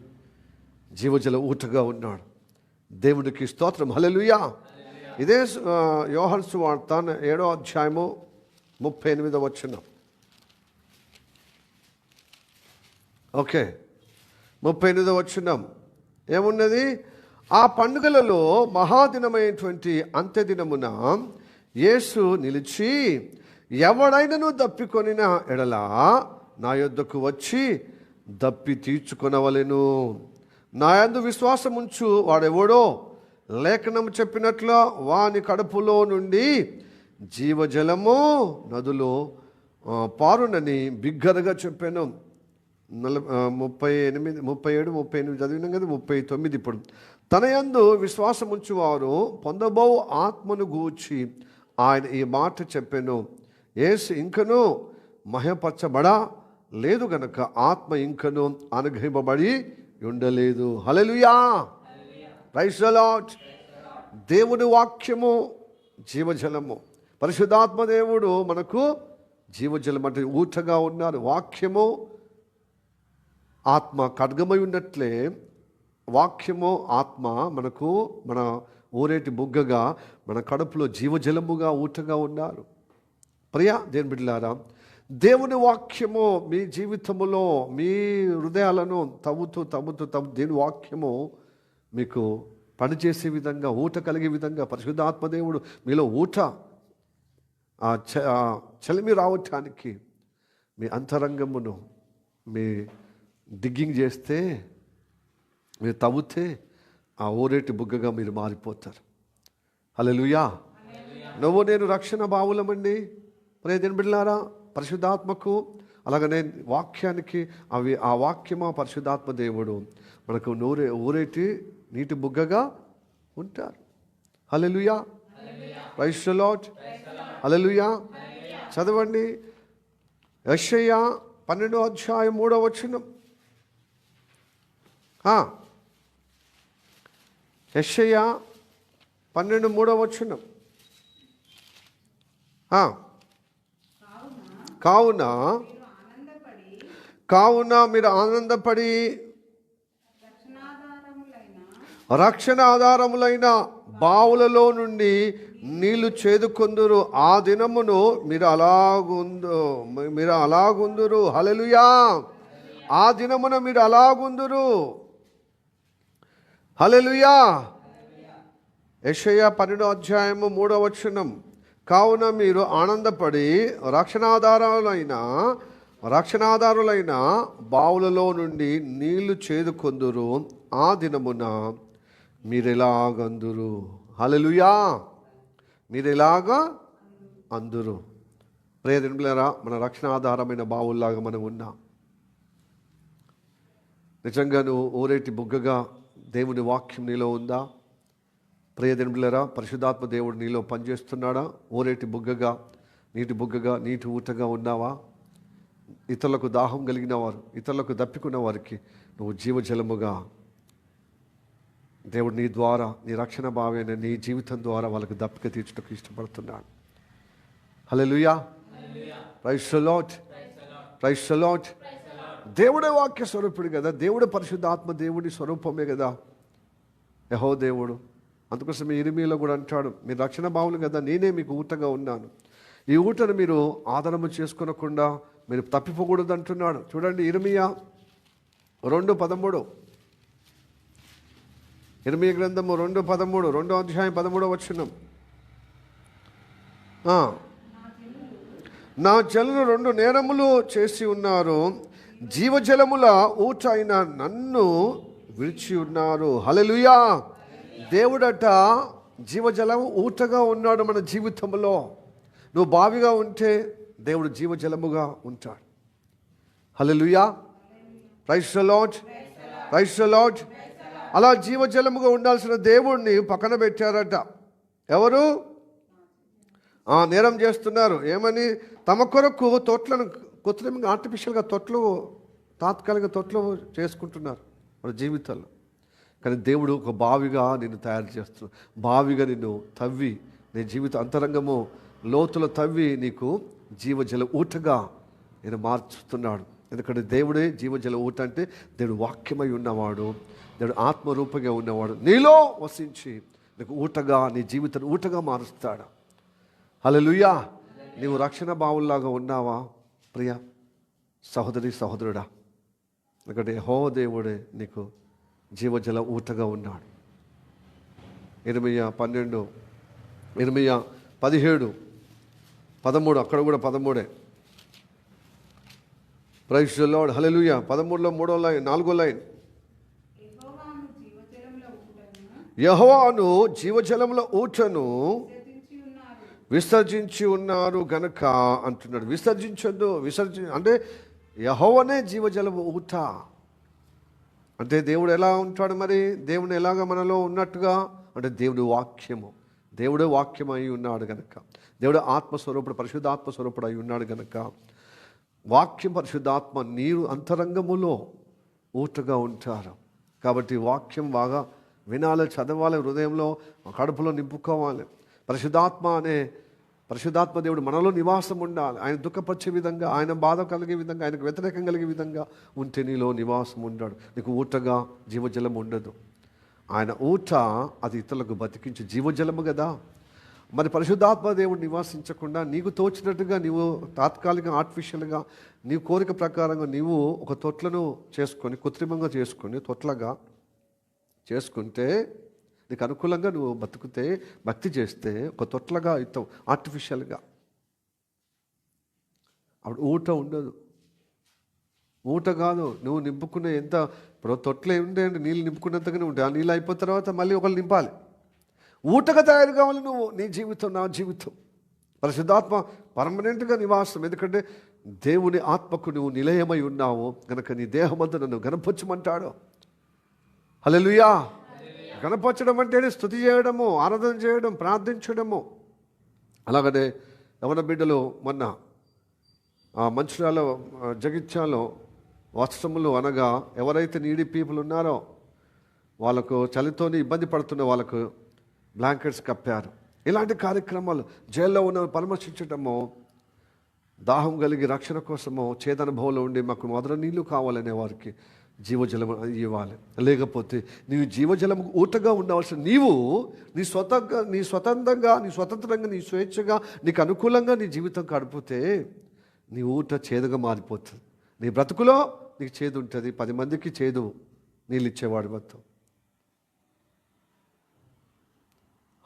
జీవజల ఊటగా ఉన్నాడు. దేవుడికి స్తోత్రం. హల్లెలూయా. ఇదే యోహాను సువార్త 7వ అధ్యాయము 38వ వచనం. ఓకే, 38వ వచనం ఏమున్నది? ఆ పండుగలలో మహాదినమైనటువంటి అంత్యదినమున యేసు నిలిచి, ఎవడైనను దప్పికొనిన ఎడల నా యొద్దకు వచ్చి దప్పి తీర్చుకొనవలెను. నా యందు విశ్వాసముంచు వాడెవడో లేఖనము చెప్పినట్లు వాని కడుపులో నుండి జీవజలము నదులు పారునని బిగ్గరగా చెప్పాను. 37, 38 చదివినాం కదా. 39 ఇప్పుడు. తన యందు విశ్వాసముంచువారు పొందబో ఆత్మను గూర్చి ఆయన ఈ మాట చెప్పాను. యేసు ఇంకను మహిమపరచబడా లేదు గనక ఆత్మ ఇంకను అనుగ్రహింపబడి ఉండలేదు. హల్లెలూయా. Praise the Lord. దేవుని వాక్యము జీవజలము. పరిశుద్ధాత్మ దేవుడు మనకు జీవజలం అంటే ఊటగా ఉన్నారు. వాక్యము ఆత్మ ఖడ్గమై ఉన్నట్లే వాక్యము ఆత్మ మనకు మన ఊరేటి బుగ్గగా, మన కడుపులో జీవజలముగా ఊటగా ఉన్నారు. ప్రియా దేవుని బిడ్డలారా, దేవుని వాక్యము మీ జీవితములో, మీ హృదయాలను తవ్వుతూ దేవుని వాక్యము మీకు పనిచేసే విధంగా, ఊట కలిగే విధంగా పరిశుద్ధాత్మ దేవుడు మీలో ఊట చలిమి రావటానికి మీ అంతరంగమును మీ డిగ్గింగ్ చేస్తే, మీరు తవ్వుతే ఆ ఊరేటి బుగ్గగా మీరు మారిపోతారు. హల్లెలూయా. నువ్వు నేను రక్షణ బావులమండి. ప్రియ దేవుని బిడ్డలారా, పరిశుద్ధాత్మకు అలాగనే వాక్యానికి ఆ వాక్యమా పరిశుద్ధాత్మ దేవుడు మనకు ఊరేటి నీటి బుగ్గగా ఉంటారు. Hallelujah. Praise the Lord. Hallelujah. చదవండి యెషయా 12వ అధ్యాయం 3వ వచనం. యెషయా 12:3వ వచనం. కావున మీరు ఆనందపడి రక్షణ ఆధారములైన బావులలో నుండి నీళ్లు చేదుకొందురు. ఆ దినమును మీరు అలాగుందురు. హల్లెలూయా. ఆ దినమున మీరు అలాగుందురు. హల్లెలూయా. యెషయా 12:3 కావున మీరు ఆనందపడి రక్షణాధారులైన బావులలో నుండి నీళ్లు చేదుకొందురు. ఆ దినమున మీరెలాగందురు. హల్లెలూయా. మీరెలాగా అందురు. ప్రియదినులారా, మన రక్షణ ఆధారమైన బావుల్లాగా మనం ఉన్నాం. నిజంగా నువ్వు ఊరేటి బుగ్గగా దేవుని వాక్యం నీలో ఉందా? ప్రియదినులారా, పరిశుద్ధాత్మ దేవుడు నీలో పనిచేస్తున్నాడా? ఊరేటి బుగ్గగా, నీటి ఊటగా ఉన్నావా? ఇతరులకు దాహం కలిగిన వారు, ఇతరులకు దప్పికున్న వారికి నువ్వు జీవజలముగా దేవుడు నీ ద్వారా, నీ రక్షణ భావైన నీ జీవితం ద్వారా వాళ్ళకు దప్పిక తీర్చుటకు ఇష్టపడుతున్నాడు. Hallelujah. Praise the Lord. Praise the Lord. దేవుడే వాక్య స్వరూపుడు కదా, దేవుడు పరిశుద్ధాత్మ దేవుడి స్వరూపమే కదా యెహోవా దేవుడు. అందుకోసం ఇర్మీయాలో కూడా అంటాడు, మీరు రక్షణ భావులు కదా, నేనే మీకు ఊటగా ఉన్నాను. ఈ ఊటను మీరు ఆధారము చేసుకొనకుండా మీరు తప్పిపోకూడదు అంటున్నాడు. చూడండి, ఇర్మీయా 2:13. ఇర్మీయా గ్రంథము 2:13, 2వ అధ్యాయం 13వ వచనం. నా జనులు 2 నేరములు చేసి ఉన్నారు, జీవజలముల ఊట అయిన నన్ను విడిచి ఉన్నారు. హల్లెలూయా. దేవుడట జీవజలం ఊటగా ఉన్నాడు మన జీవితంలో. నువ్వు బావిగా ఉంటే దేవుడు జీవజలముగా ఉంటాడు. Hallelujah. Praise the Lord. Praise the Lord. అలా జీవజలముగా ఉండాల్సిన దేవుడిని పక్కన పెట్టారట. ఎవరు? నేరం చేస్తున్నారు. ఏమని? తమ కొరకు తొట్లను కృత్రిమంగా ఆర్టిఫిషియల్గా తాత్కాలిక తొట్లు చేసుకుంటున్నారు వాళ్ళ జీవితాల్లో. కానీ దేవుడు ఒక బావిగా నిన్ను తయారు చేస్తున్నాడు. బావిగా నిన్ను తవ్వి, నీ జీవిత అంతరంగము లోతులో తవ్వి నీకు జీవజల ఊటగా నేను మార్చుతున్నాడు. ఎందుకంటే దేవుడే జీవజల ఊట అంటే దేవుడు వాక్యమై ఉన్నవాడు, దేవుడు ఆత్మరూపంగా ఉన్నవాడు. నీలో వసించి నీకు ఊటగా, నీ జీవితాన్ని ఊటగా మారుస్తాడు. హల్లెలూయా. నీవు రక్షణ బావుల్లాగా ఉన్నావా ప్రియ సహోదరి సహోదరుడా? ఎందుకంటే యెహోవా దేవుడే నీకు జీవజల ఊటగా ఉన్నాడు. ఇర్మీయా 17:13 అక్కడ కూడా 13. Praise the Lord. హల్లెలూయా. 13లో 3వ లైన్, 4వ లైన్. యెహోవాను జీవజలముల ఊటను విసర్జించి ఉన్నారు గనక అంటున్నాడు. విసర్జించొద్దు. అంటే యెహోవానే జీవజలము ఊట. అంటే దేవుడు ఎలా ఉంటాడు మరి? దేవుడు ఎలాగ మనలో ఉన్నట్టుగా అంటే దేవుడు వాక్యము, దేవుడే వాక్యం అయి ఉన్నాడు గనక, దేవుడు ఆత్మస్వరూపుడు, పరిశుద్ధాత్మ స్వరూపుడు అయి ఉన్నాడు గనక వాక్యం, పరిశుద్ధాత్మ నీరు అంతరంగములో ఊటగా ఉంటారు. కాబట్టి వాక్యం బాగా వినాలి, చదవాలి, హృదయంలో కడుపులో నింపుకోవాలి. పరిశుద్ధాత్మ దేవుడు మనలో నివాసం ఉండాలి. ఆయన దుఃఖపరిచే విధంగా, ఆయన బాధ కలిగే విధంగా, ఆయనకు వ్యతిరేకం కలిగే విధంగా ఉంటే నీలో నివాసం ఉంటాడు. నీకు ఊటగా జీవజలం ఉండదు. ఆయన ఊట అది ఇతరులకు బతికించే జీవజలము కదా. మరి పరిశుద్ధాత్మ దేవుడు నివాసించకుండా నీకు తోచినట్టుగా నీవు తాత్కాలికంగా ఆర్టిఫిషియల్గా నీ కోరిక ప్రకారంగా నీవు ఒక తొట్లను చేసుకొని, కృత్రిమంగా చేసుకొని, తొట్లగా చేసుకుంటే, నీకు అనుకూలంగా నువ్వు భక్తి చేస్తే ఒక తొట్లగా అవుతావు ఆర్టిఫిషియల్గా. అప్పుడు ఊట ఉండదు. ఊట కాదు, నువ్వు నింపుకునే ఎంత ఇప్పుడు తొట్లు ఉండే నీళ్ళు నింపుకున్నంతగానే ఉంటాయి. ఆ నీళ్ళు అయిపోయిన తర్వాత మళ్ళీ ఒకళ్ళు నింపాలి. ఊటగా తయారు కావాలి నువ్వు. నీ జీవితం, నా జీవితం. పరిశుద్ధాత్మ పర్మనెంట్గా నివాసం. ఎందుకంటే దేవుని ఆత్మకు నువ్వు నిలయమై ఉన్నావు కనుక నీ దేహమంతా నన్ను గణపరచమంటాడు. హల్లెలూయా. గణపరచడం అంటే స్తుతి చేయడము, ఆరాధన చేయడం, ప్రార్థించడము. అలాగనే యవన బిడ్డలు మొన్న మంచిర్యాలలో జగిత్యాలలో వస్త్రములు అనగా ఎవరైతే నీడీ పీపుల్ ఉన్నారో వాళ్ళకు చలితోని ఇబ్బంది పడుతున్న వాళ్ళకు బ్లాంకెట్స్ కప్పారు. ఇలాంటి కార్యక్రమాలు జైల్లో ఉన్న పరామర్శించటము, దాహం కలిగి రక్షణ కోసము చేదనుభవంలో ఉండి మాకు మధుర నీళ్లు కావాలనే వారికి జీవజలం ఇవ్వాలి. లేకపోతే నీవు జీవజలం ఊటగా ఉండవలసిన నీవు నీ స్వతంత్రంగా నీ స్వేచ్ఛగా నీకు అనుకూలంగా నీ జీవితం గడిపితే నీ ఊట చేదుగా మారిపోతుంది. నీ బ్రతుకులో నీకు చేదు ఉంటుంది, 10 మందికి చేదు నీళ్ళు ఇచ్చేవాడు మొత్తం.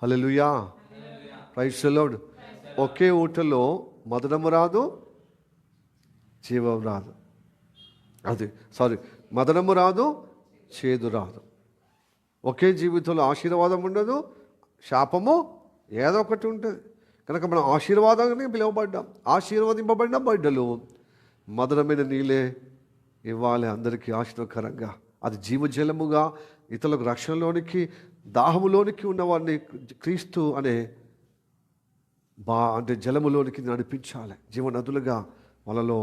హల్లెలూయా, ప్రైజ్ ది లార్డ్. ఒకే ఊటలో మధురము రాదు, జీవం రాదు. మదనము రాదు, చేదు రాదు. ఒకే జీవితంలో ఆశీర్వాదం ఉండదు, శాపము ఏదో ఒకటి ఉంటుంది. కనుక మనం ఆశీర్వాదాన్ని పిలువబడ్డాం, ఆశీర్వదింపబడిన బిడ్డలు. మధురమైన నీళ్ళే ఇవ్వాలి అందరికీ ఆశీర్వకరంగా. అది జీవజలముగా ఇతరులకు రక్షణలోనికి, దాహములోనికి ఉన్నవారిని క్రీస్తు అనే అంటే జలములోనికి నడిపించాలి. జీవనదులుగా వాళ్ళలో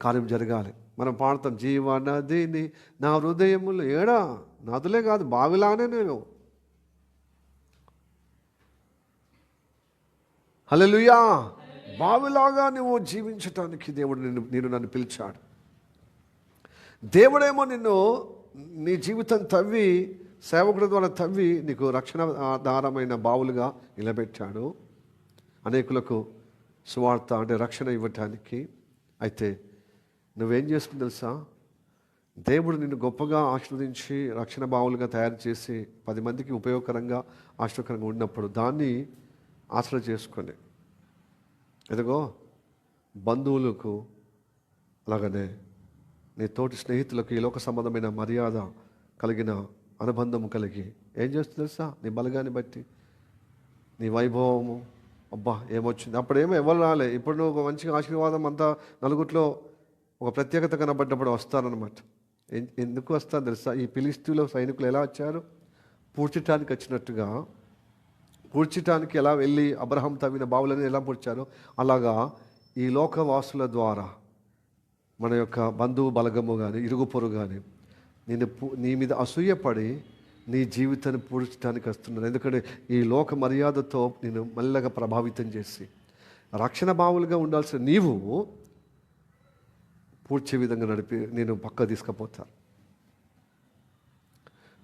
కార్యం జరగాలి. మనం పాడతాం, జీవనదిని నా హృదయములు. ఏడా నదులే కాదు, బావిలానే నేను. హల్లెలూయా, బావిలాగా నువ్వు జీవించటానికి దేవుడు నన్ను పిలిచాడు. దేవుడేమో నీ జీవితం తవ్వి, సేవకుడి ద్వారా తవ్వి నీకు రక్షణ ఆధారమైన బావులుగా నిలబెట్టాడు, అనేకులకు సువార్త అంటే రక్షణ ఇవ్వటానికి. అయితే నువ్వేం చేసుకుని తెలుసా, దేవుడు నిన్ను గొప్పగా ఆశీర్వదించి రక్షణ బావులుగా తయారు చేసి 10 మందికి ఉపయోగకరంగా ఆశీర్వకరంగా ఉన్నప్పుడు దాన్ని ఆశ్రయ చేసుకొని ఎదుగో బంధువులకు, అలాగనే నీ తోటి స్నేహితులకు ఈ లోక సంబంధమైన మర్యాద కలిగిన అనుబంధం కలిగి ఏం చేస్తుంది తెలుసా, నీ బలగాన్ని బట్టి, నీ వైభవము, అబ్బా ఏమొచ్చింది. అప్పుడేమో ఎవరు రాలే. ఇప్పుడు నువ్వు ఒక మంచిగా ఆశీర్వాదం అంతా నలుగురిలో ఒక ప్రత్యేకత కనబడ్డప్పుడు వస్తారనమాట. ఎందుకు వస్తారు తెలుసా, ఈ ఫిలిష్తీయుల సైనికులు ఎలా వచ్చారు, పూడ్చటానికి వచ్చినట్టుగా, పూడ్చటానికి ఎలా వెళ్ళి అబ్రహాం తవ్విన బావులని ఎలా పూడ్చారో అలాగా ఈ లోకవాసుల ద్వారా మన యొక్క బంధువు బలగము కానీ ఇరుగు పొరుగు కానీ నీ మీద అసూయపడి నీ జీవితాన్ని పూడ్చడానికి వస్తున్నారు. ఎందుకంటే ఈ లోక మర్యాదతో నేను మెల్లగా ప్రభావితం చేసి రక్షణ బావులుగా ఉండాల్సిన నీవు పూడ్చే విధంగా నడిపి నేను పక్క తీసుకుపోతారు.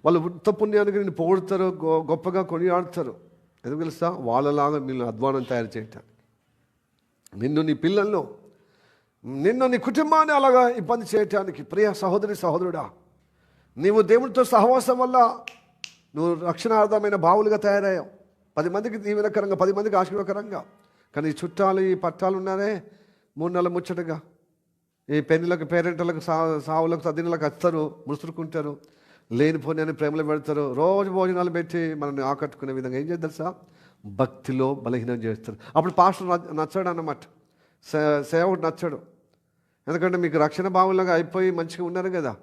వాళ్ళు ఉత్త పుణ్యానికి నేను పొగుడుతారు, గొప్పగా కొనియాడుతారు. ఎందుకు తెలుసా, వాళ్ళలాగా మీరు అధ్వానం తయారు చేయటానికి, నిన్ను నీ పిల్లల్లో, నిన్ను నీ కుటుంబాన్ని అలాగా ఇబ్బంది చేయటానికి. ప్రియ సహోదరుడా, నీవు దేవుడితో సహవాసం వల్ల నువ్వు రక్షణార్థమైన బావులుగా తయారయ్యావు. 10 మందికి దీవెనకరంగా, 10 మందికి ఆశీర్వకరంగా. కానీ ఈ చుట్టాలు, ఈ పట్టాలు ఉన్నారే 3 నెలల ముచ్చటగా, ఈ పెళ్ళిళ్ళకు, పేరెంట్లకు, సావులకు, సద్దినలకు వస్తారు, ముసురుకుంటారు, లేనిపోని అని ప్రేమలు పెడతారు, రోజు భోజనాలు పెట్టి మనల్ని ఆకట్టుకునే విధంగా ఏం చేస్తారు సార్, భక్తిలో బలహీనం చేస్తారు. అప్పుడు పాస్టర్ నచ్చాడు అన్నమాట, సేవకుడు నచ్చాడు. ఎందుకంటే మీకు రక్షణ భావంలాగా అయిపోయి మంచిగా ఉన్నారు కదా.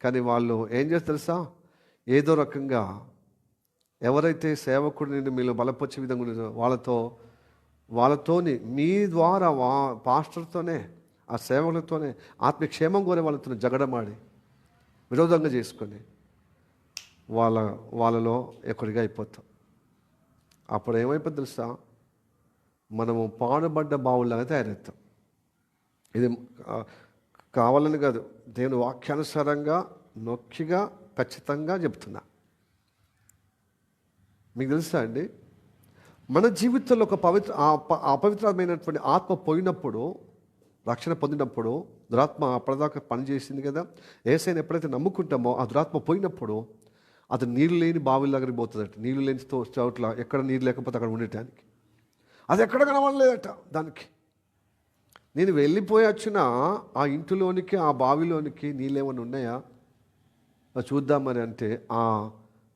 కానీ వాళ్ళు ఏం చేస్తారు సార్, ఏదో రకంగా ఎవరైతే సేవకుడిని మీలో బలపరిచే విధంగా ఉన్నారో వాళ్ళతోని మీ ద్వారా పాస్టర్తోనే, ఆ సేవకులతోనే ఆత్మక్షేమం కోరే వాళ్ళతో జగడమాడి విరోధంగా చేసుకొని వాళ్ళలో ఎక్కడిగా అయిపోతాం. అప్పుడు ఏమైపోతుంది తెలుసా, మనము పాడుబడ్డ బావుల్లాగా తయారవుతాం. ఇది కావాలని కాదు, దేవుని వాక్యానుసారంగా నొక్కిగా ఖచ్చితంగా చెప్తున్నా. మీకు తెలుసా అండి, మన జీవితంలో ఒక అపవిత్రమైనటువంటి ఆత్మ పోయినప్పుడు, రక్షణ పొందినప్పుడు, దురాత్మ అప్పటిదాకా పనిచేసింది కదా, యేసయ్యను ఎప్పుడైతే నమ్ముకుంటామో ఆ దురాత్మ పోయినప్పుడు అది నీళ్ళు లేని బావిల దగ్గరికి పోతుందట. నీళ్ళు లేని చోట్ల, ఎక్కడ నీళ్ళు లేకపోతే అక్కడ ఉండటానికి అది ఎక్కడ కనబడలేదట దానికి. నేను వెళ్ళిపోయి వచ్చిన ఆ ఇంటిలోనికి, ఆ బావిలోనికి నీళ్ళు ఏమైనా ఉన్నాయా చూద్దామని అంటే ఆ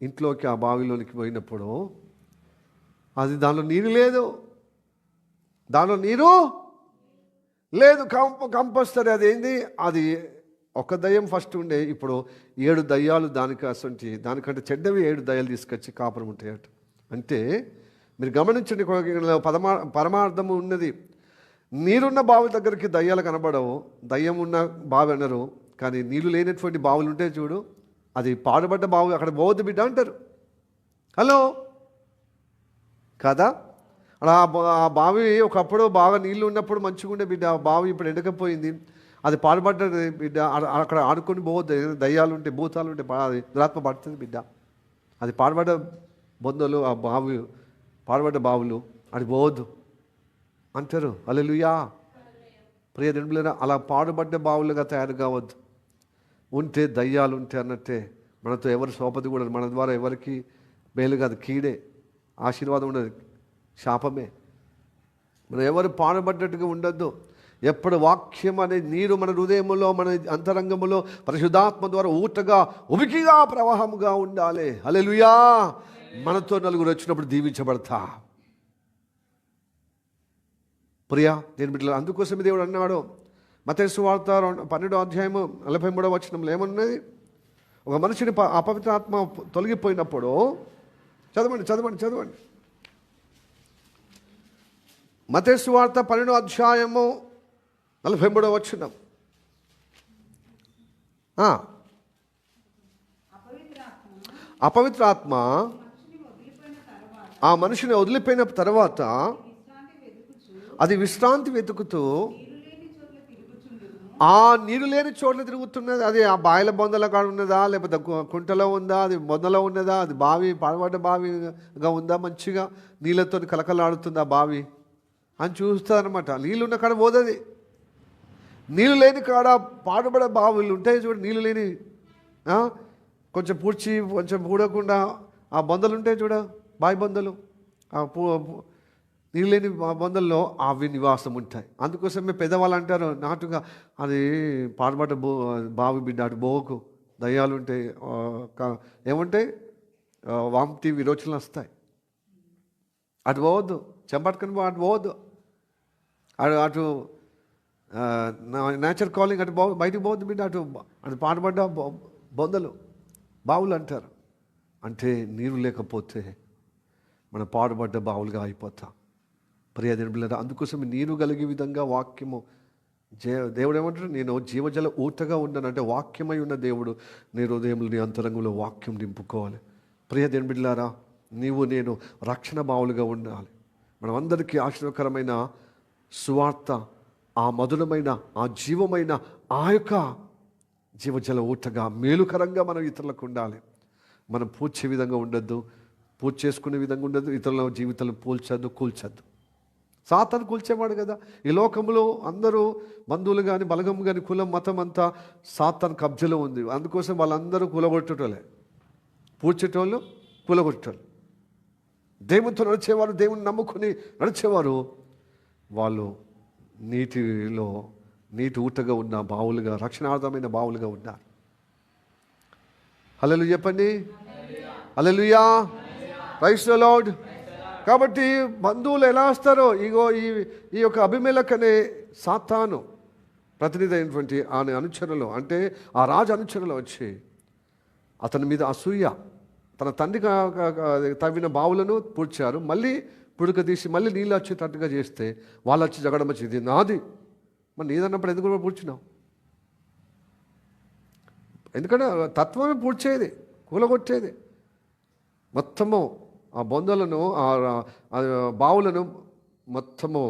ఇంట్లోకి, ఆ బావిలోనికి పోయినప్పుడు అది దానిలో నీరు లేదు, దానిలో నీరు లేదు. కంపల్సరీ అది ఏంది, అది ఒక దయ్యం ఫస్ట్ ఉండే, ఇప్పుడు 7 దయ్యాలు దానికంటే చెడ్డవి 7 దయ్యాలు తీసుకొచ్చి కాపురం ఉంటాయట. అంటే మీరు గమనించండి, పరమార్థము ఉన్నది. నీరున్న బావి దగ్గరికి దయ్యాలు కనబడవు, దయ్యం ఉన్న బావి అనరు. కానీ నీళ్ళు లేనటువంటి బావులు ఉంటాయి చూడు, అది పాడుబడ్డ బావి, అక్కడ పోవద్దు బిడ్డ అంటారు. హలో కదా, ఆ బావి ఒకప్పుడు బాగా నీళ్ళు ఉన్నప్పుడు మంచిగా ఉండే బిడ్డ, ఆ బావి ఇప్పుడు ఎండకపోయింది. అది పాడుపడ్డది బిడ్డ. అక్కడ ఆడుకొని పోవద్దు. దయ్యాలు ఉంటే భూతాలు ఉంటే అది దురాత్మ పడుతుంది బిడ్డ. అది పాడుపడ్డ బొందలు, ఆ బావి పాడుపడ్డ బావులు, అది పోవద్దు అంటారు. హల్లెలూయా. ప్రియ దేవుని అలా పాడుపడ్డ బావులుగా తయారు కావద్దు. ఉంటే దయ్యాలు ఉంటే అన్నట్టే మనతో ఎవరు సోపది కూడా, మన ద్వారా ఎవరికి మేలు కాదు, కీడే. ఆశీర్వాదం ఉండదు, శాపమే. మనం ఎవరు పాడుపడ్డట్టుగా ఉండొద్దు. ఎప్పుడు వాక్యం అనే నీరు మన హృదయములో, మన అంతరంగములో పరిశుద్ధాత్మ ద్వారా ఊటగా ఉబికిగా ప్రవాహముగా ఉండాలి. హల్లెలూయా. మనతో నలుగురు వచ్చినప్పుడు దీవించబడతా. ప్రియా దేని బిడ్డలు, అందుకోసమే దేవుడు అన్నాడు మత్తయి సువార్త 12:43 ఏమన్నది? ఒక మనిషిని అపవిత్ర ఆత్మ తొలగిపోయినప్పుడు, చదవండి. మత్తయి సువార్త 12:43 అపవిత్ర ఆత్మ ఆ మనిషిని వదిలిపోయిన తర్వాత అది విశ్రాంతి వెతుకుతూ ఆ నీరు లేని చోట్ల తిరుగుతున్నది. అది ఆ బావిల బొందల కాడ ఉన్నదా, లేకపోతే కుంటలో ఉందా, అది బొందలో ఉన్నదా, అది బావి పాడుపడ్డ బావిగా ఉందా, మంచిగా నీళ్ళతో కలకలాడుతుంది ఆ బావి అని చూస్తుంది అనమాట. నీళ్ళు ఉన్న కాడ పోదది. నీళ్ళు లేని కాడ పాడుపడే బావులు ఉంటాయి చూడు, నీళ్ళు లేని కొంచెం పూడ్చి కొంచెం పూడకుండా ఆ బొందలు ఉంటాయి చూడ, బావి బొందలు, ఆ నీళ్ళు లేని బొందల్లో అవి నివాసం ఉంటాయి. అందుకోసమే పెద్దవాళ్ళు అంటారు నాటుగా, అది పాడుబడ్డ బావి బిడ్డ, అటు బోకు దయ్యాలు ఉంటాయి, ఏముంటాయి, వాంతి విరోచనలు వస్తాయి, అటు పోవద్దు. చెంపట్టుకొని అటు పోవద్దు. అటు నేచర్ కాలింగ్, అటు బయటికి పోవద్దు బిడ్డ. అటు పాడుబడ్డ బొందలు బావులు అంటారు. అంటే నీరు లేకపోతే మన పాడుబడ్డ బావులుగా అయిపోతాం. ప్రియ దేవుని, అందుకోసం నీరు కలిగే విధంగా వాక్యము దేవుడు ఏమంటారు, నేను జీవజల ఊటగా ఉన్నాను అంటే వాక్యమై ఉన్న దేవుడు నీ హృదయంలో, నీ అంతరంగంలో వాక్యం నింపుకోవాలి. ప్రియ దేవుని బిడ్డలారా, నీవు నేను రక్షణ బావులుగా ఉండాలి. మనం అందరికీ ఆశీర్వకరమైన సువార్త, ఆ మధురమైన, ఆ జీవమైన, ఆ యొక్క జీవజల ఊటగా మేలుకరంగా మనం ఇతరులకు ఉండాలి. మనం పూడ్చే విధంగా ఉండొద్దు, పూజ చేసుకునే విధంగా ఉండదు, ఇతరుల జీవితాలను కూల్చొద్దు. సాతాను కూల్చేవాడు కదా. ఈ లోకంలో అందరూ బంధువులు కానీ, బలగం కానీ, కులం, మతం అంతా సాతాను కబ్జలో ఉంది. అందుకోసం వాళ్ళందరూ కూలగొట్టేటోళ్ళే, పూడ్చేటోళ్ళు కూలగొట్టేటోళ్ళు. దేవునితో నడిచేవారు, దేవుని నమ్ముకొని నడిచేవారు, వాళ్ళు నీటి ఊటగా ఉన్న బావులుగా, రక్షణార్థమైన బావులుగా ఉన్నారు. హల్లెలూయా చెప్పండి. హల్లెలూయా. Praise the Lord. కాబట్టి బంధువులు ఎలా వస్తారో, ఇగో ఈ యొక్క అబీమెలెకు అనే సాతాను ప్రతినిధి అయినటువంటి ఆయన అనుచరులు, అంటే ఆ రాజు అనుచరులు వచ్చి అతని మీద అసూయ, తన తండ్రి తవ్విన బావులను పూడ్చారు, మళ్ళీ పుడక తీసి మళ్ళీ నీళ్ళు వచ్చేటట్టుగా చేస్తే వాళ్ళు వచ్చి జగడం వచ్చి, ఇది నాది, మరి నీదన్నప్పుడు ఎందుకు పూడ్చినావు? ఎందుకంటే తత్వమే పూడ్చేది, కూలగొట్టేది. మొత్తము ఆ బొందలను, ఆ బావులను మొత్తము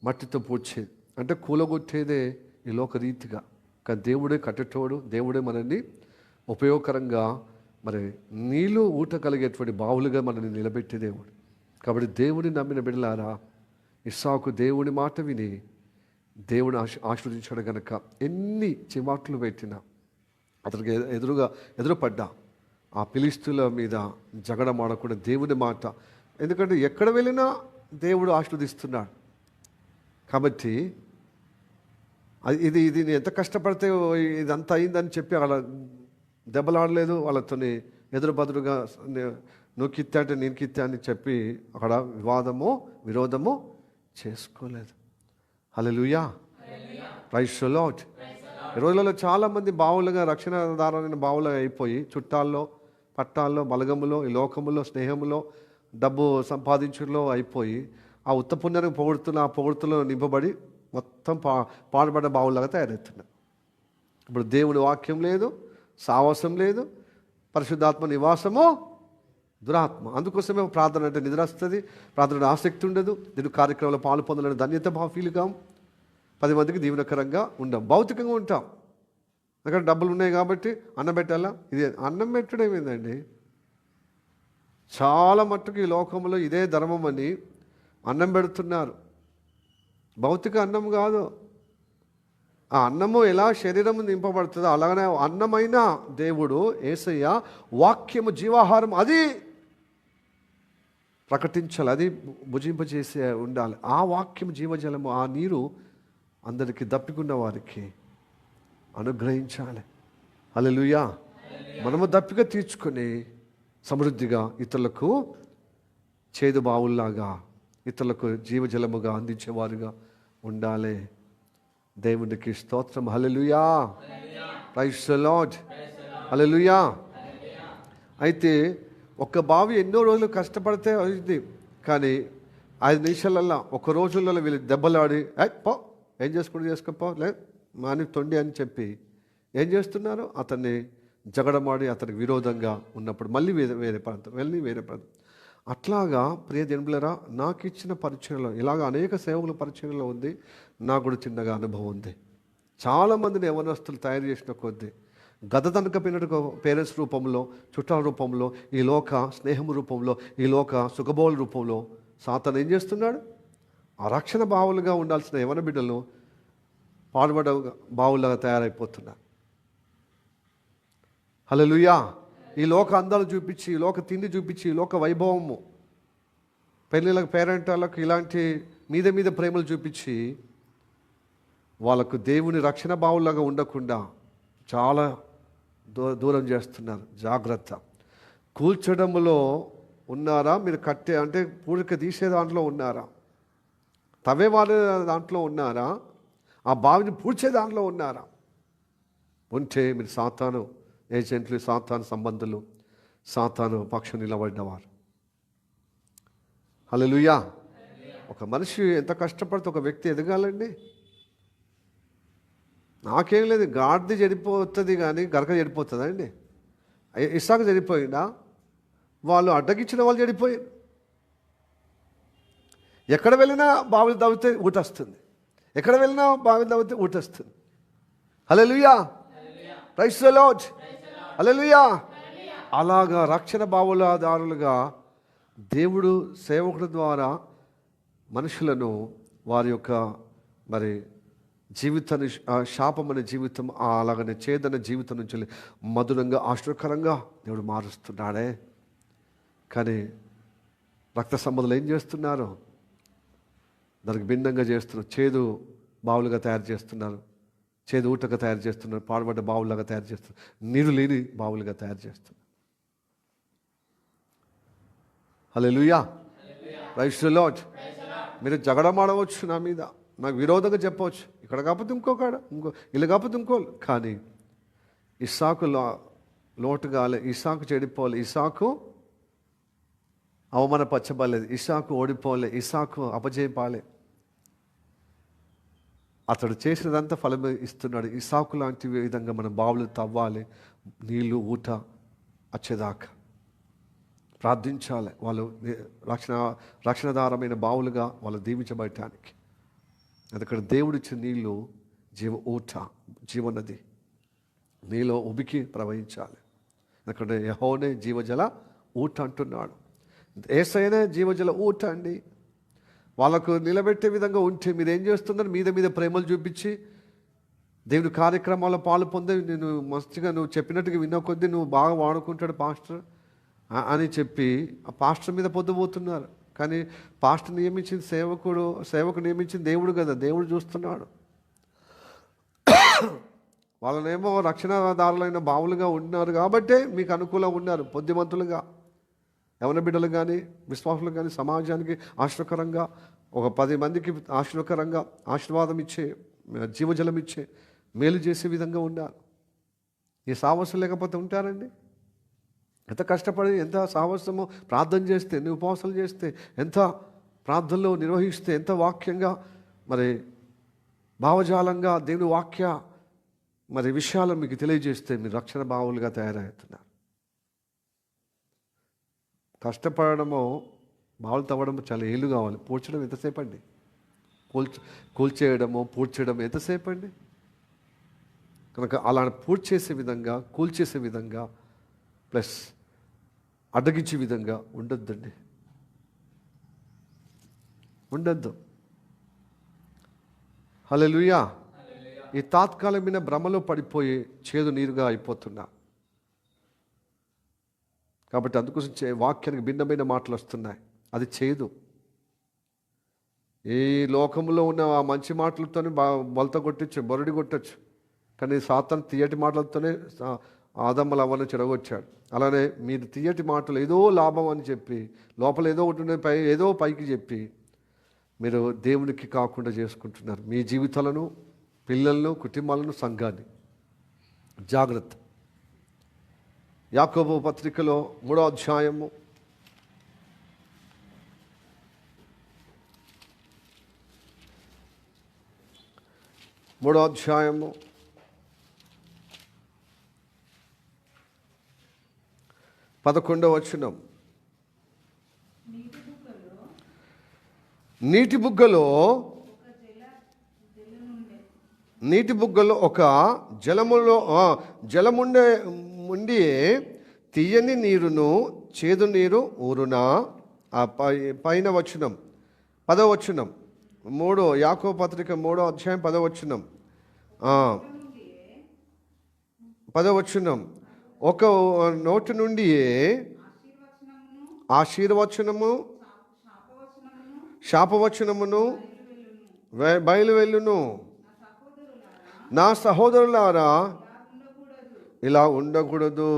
మట్టితో పూడ్చేది, అంటే కూలగొట్టేదే ఈ లోక రీతిగా. కానీ దేవుడే కట్టేటోడు, దేవుడే మనల్ని ఉపయోగకరంగా మరి నీళ్ళు ఊట కలిగేటువంటి బావులుగా మనల్ని నిలబెట్టే దేవుడు. కాబట్టి దేవుని నమ్మిన బిడ్డలారా, ఇస్సాకు దేవుని మాట విని దేవుని ఆశీర్వదించాడు కనుక ఎన్ని చివాట్లు పెట్టినా అతనికి ఎదురుపడ్డా ఆ ఫిలిష్తీయుల మీద జగడమాడకుండా దేవుని మాట, ఎందుకంటే ఎక్కడ వెళ్ళినా దేవుడు ఆశీర్వదిస్తున్నాడు. కాబట్టి ఇది నేను ఎంత కష్టపడితే ఇదంతా అయిందని చెప్పి అలా దెబ్బలాడలేదు, వాళ్ళతోని ఎదురుబదురుగా నువ్వు కిత్తా అంటే నేను కిత్తా అని చెప్పి అక్కడ విరోధము చేసుకోలేదు. హల్లెలూయా. Praise the Lord. ఈ రోజులలో చాలామంది బావులుగా, రక్షణదారులైన బావులుగా అయిపోయి చుట్టాల్లో, పట్టాల్లో, బలగములో, ఈ లోకములో, స్నేహములో, డబ్బు సంపాదించడంలో అయిపోయి ఆ ఉత్తపుణ్యానికి ఆ పొగుడుతులో నింపబడి మొత్తం పాడుబడ్డ బావులాగా తయారవుతున్నారు. ఇప్పుడు దేవుని వాక్యం లేదు, సావాసం లేదు, పరిశుద్ధాత్మ నివాసము దురాత్మ. అందుకోసమే ప్రార్థన అంటే నిద్ర వస్తుంది, ప్రార్థన ఆసక్తి ఉండదు, దీని కార్యక్రమంలో పాలు పొందాలని ధన్యత ఫీల్ కాం. 10 మందికి దీవెనకరంగా ఉండం. భౌతికంగా ఉంటాం, అక్కడ డబ్బులు ఉన్నాయి కాబట్టి అన్నం పెట్టాలా. ఇది అన్నం పెట్టడం ఏమైందండి? చాలా మట్టుకు ఈ లోకంలో ఇదే ధర్మం అని అన్నం పెడుతున్నారు. భౌతిక అన్నం కాదు. ఆ అన్నము ఎలా శరీరం నింపబడుతుందో అలాగనే అన్నమైన దేవుడు యేసయ్య వాక్యము జీవాహారం అది ప్రకటించాలి, అది భుజింపజేసే ఉండాలి. ఆ వాక్యం జీవజలము, ఆ నీరు అందరికీ దప్పికున్న వారికి అనుగ్రహించాలి. హల్లెలూయా. మనము దప్పిక తీర్చుకొని సమృద్ధిగా ఇతరులకు చేదు బావుల్లాగా ఇతరులకు జీవజలముగా అందించేవారుగా ఉండాలి. దేవునికి స్తోత్రం. Hallelujah. Praise the Lord. Hallelujah. అయితే ఒక బావి ఎన్నో రోజులు కష్టపడితే అయింది, కానీ 5 నిమిషాలల్లో, ఒక రోజులలో వీళ్ళు దెబ్బలాడి పో ఏం చేసుకోపో లే మాని తొండి అని చెప్పి ఏం చేస్తున్నారు? అతన్ని జగడమాడి అతనికి విరోధంగా ఉన్నప్పుడు మళ్ళీ వేరే ప్రాంతం. అట్లాగా ప్రియ జనులారా, నాకు ఇచ్చిన పరిచయంలో ఇలాగ అనేక సేవకుల పరిచయంలో ఉంది. నాకు కూడా చిన్నగా అనుభవం ఉంది. చాలామందిని యవనస్తులు తయారు చేసిన కొద్దీ గత తనకపోయినట్టు పేరెంట్స్ రూపంలో, చుట్టాల రూపంలో, ఈ లోక స్నేహం రూపంలో, ఈ లోక సుఖభోల రూపంలో సాతాను ఏం చేస్తున్నాడు? ఆ రక్షణ బావులుగా ఉండాల్సిన యవన బిడ్డలు పాడుబడ బావులుగా తయారైపోతున్నారు. హల్లెలూయా. ఈ లోక అందాలు చూపించి, ఈ లోక తిండి చూపించి, ఈ లోక వైభవము, పెళ్ళిళ్ళకు పేరెంటాలకు ఇలాంటి మీద ప్రేమలు చూపించి వాళ్ళకు దేవుని రక్షణ బావులాగా ఉండకుండా చాలా దూరం చేస్తున్నారు. జాగ్రత్త. కూల్చడంలో ఉన్నారా మీరు? కట్టే అంటే పూడిక తీసే దాంట్లో ఉన్నారా? తవ్వే వాళ్ళ దాంట్లో ఉన్నారా? ఆ బావిని పూడ్చే దాంట్లో ఉన్నారా? ఉంటే మీరు సాతాను ఏజెంట్లు, సాతాను సంబంధులు, సాతాను పక్షం నిలబడ్డవారు. హల్లెలూయా. ఒక మనిషి ఎంత కష్టపడితే ఒక వ్యక్తి ఎదగాలండి. నాకేం లేదు, గాడిద చెడిపోతుంది కానీ గరక చెడిపోతుందా అండి? ఇస్సాకు చెడిపోయిందా? వాళ్ళు అడ్డగిచ్చిన వాళ్ళు చెడిపోయారు. ఎక్కడ వెళ్ళినా బావిలు తవ్వితే ఊటొస్తుంది, ఎక్కడ వెళ్ళినా బావిలు తవ్వితే ఊటొస్తుంది. Hallelujah. Praise the Lord. Hallelujah. అలాగా రక్షణ బావులదారులుగా దేవుడు సేవకుల ద్వారా మనుషులను వారి యొక్క మరి జీవితాన్ని, శాపమైన జీవితం, అలాగనే చేదన జీవితం నుంచి మధురంగా ఆశ్చర్యకరంగా దేవుడు మారుస్తున్నాడే. కానీ రక్త సంబంధాలు ఏం చేస్తున్నారు? దానికి భిన్నంగా చేస్తున్నారు. చేదు బావులుగా తయారు చేస్తున్నారు, చేదు ఊటగా తయారు చేస్తున్నారు, పాడుబడ్డ బావులుగా తయారు చేస్తున్నారు, నీరు లేని బావులుగా తయారు చేస్తున్నారు. హల్లెలూయా. Praise the Lord. మీరు జగడమాడవచ్చు నా మీద, నాకు విరోధంగా చెప్పవచ్చు, ఇక్కడ కాకపోతే ఇంకొకడ, ఇలా కాకపోతే ఇంకోళ్ళు. కానీ ఇస్సాకు లోటు కాలే, ఇస్సాకు చెడిపోలే, ఇస్సాకు అవమానపరచబడలేదు, ఇస్సాకు ఓడిపోలే, ఇస్సాకు అపజయపాలే. అతడు చేసినదంతా ఫలం ఇస్తున్నాడు. ఇస్సాకు లాంటి విధంగా మనం బావులు తవ్వాలి, నీళ్ళు ఊట వచ్చేదాకా ప్రార్థించాలి. వాళ్ళు రక్షణధారమైన బావులుగా వాళ్ళు దీవించబడటానికి. అందుకని దేవుడిచ్చిన నీళ్ళు ఊట, జీవనది నీలో ఉబికి ప్రవహించాలి. ఎందుకంటే యెహోవానే జీవజల ఊట అంటున్నాడు. యేసయ్యనే జీవజల ఊట అండి. వాళ్ళకు నిలబెట్టే విధంగా ఉంటే మీరు ఏం చేస్తున్నారు? మీద ప్రేమలు చూపించి దేవుని కార్యక్రమాల్లో పాలు పొందే, నేను మస్తుగా నువ్వు చెప్పినట్టుగా విన్న కొద్దీ నువ్వు బాగా వాడుకుంటాడు పాస్టర్ అని చెప్పి ఆ పాస్టర్ మీద పొద్దుపోతున్నారు. కానీ పాస్టర్ నియమించిన సేవకు నియమించిన దేవుడు కదా, దేవుడు చూస్తున్నాడు. వాళ్ళనేమో రక్షణదారులైన బావులుగా ఉన్నారు కాబట్టే మీకు అనుకూలంగా ఉన్నారు. పొద్దుమంతులుగా యవన బిడ్డలు కానీ విశ్వాసులు కానీ సమాజానికి ఆశ్చర్యకరంగా, ఒక 10 మందికి ఆశ్చర్యకరంగా ఆశీర్వాదం ఇచ్చే, జీవజలం ఇచ్చే, మేలు చేసే విధంగా ఉండాలి. ఈ సాహసం లేకపోతే ఉంటారండి? ఎంత కష్టపడి, ఎంత సాహసము ప్రార్థన చేస్తే, ఎన్ని ఉపవాసాలు చేస్తే, ఎంత ప్రార్థనలో నిర్వహిస్తే, ఎంత వాక్యంగా మరి భావజాలంగా దేవుని వాక్య మరి విషయాలను మీకు తెలియజేస్తే మీరు రక్షణ బావులుగా తయారవుతున్నారు. కష్టపడడము, బావులు తవ్వడము చాలా ఏళ్ళు కావాలి, పూడ్చడం ఎంతసేపు అండి? కూల్చేయడము పూడ్చేయడం ఎంతసేపు అండి? కనుక అలా పూడ్చేసే విధంగా, కూల్చేసే విధంగా, ప్లస్ అడ్డగించే విధంగా ఉండొద్దండి, ఉండొద్దు. హల్లెలూయా. ఈ తాత్కాలికమైన భ్రమలో పడిపోయి చేదు నీరుగా అయిపోతున్నా. కాబట్టి అందుకోసం వాక్యానికి భిన్నమైన మాటలు వస్తున్నాయి. అది చేదు. ఈ లోకంలో ఉన్న ఆ మంచి మాటలతో బలత కొట్టచ్చు, బొరడి కొట్టచ్చు. కానీ సాతాను తీయటి మాటలతోనే ఆదమ్మల అవ్వను చెడగొచ్చాడు. అలానే మీరు తీయటి మాటలు ఏదో లాభం అని చెప్పి, లోపల ఏదో ఒకటి ఏదో పైకి చెప్పి మీరు దేవునికి కాకుండా చేసుకుంటున్నారు మీ జీవితాలను, పిల్లలను, కుటుంబాలను, సంఘాన్ని. జాగ్రత్త. యాకోబు పత్రికలో 3వ అధ్యాయము 11వ వచనం. నీటి బుగ్గలో ఒక జలముండి తీయని నీరును చేదు నీరు ఊరునా. ఆ పైన వచనం 10వ వచనం, యాకోబు పత్రిక 3వ అధ్యాయం 10వ వచనం. 10వ వచనం, ఒక నోటి నుండి ఆశీర్వచనము శాపవచనమును బయలు వెళ్ళును. నా సహోదరులారా, ఇలా ఉండకూడదు.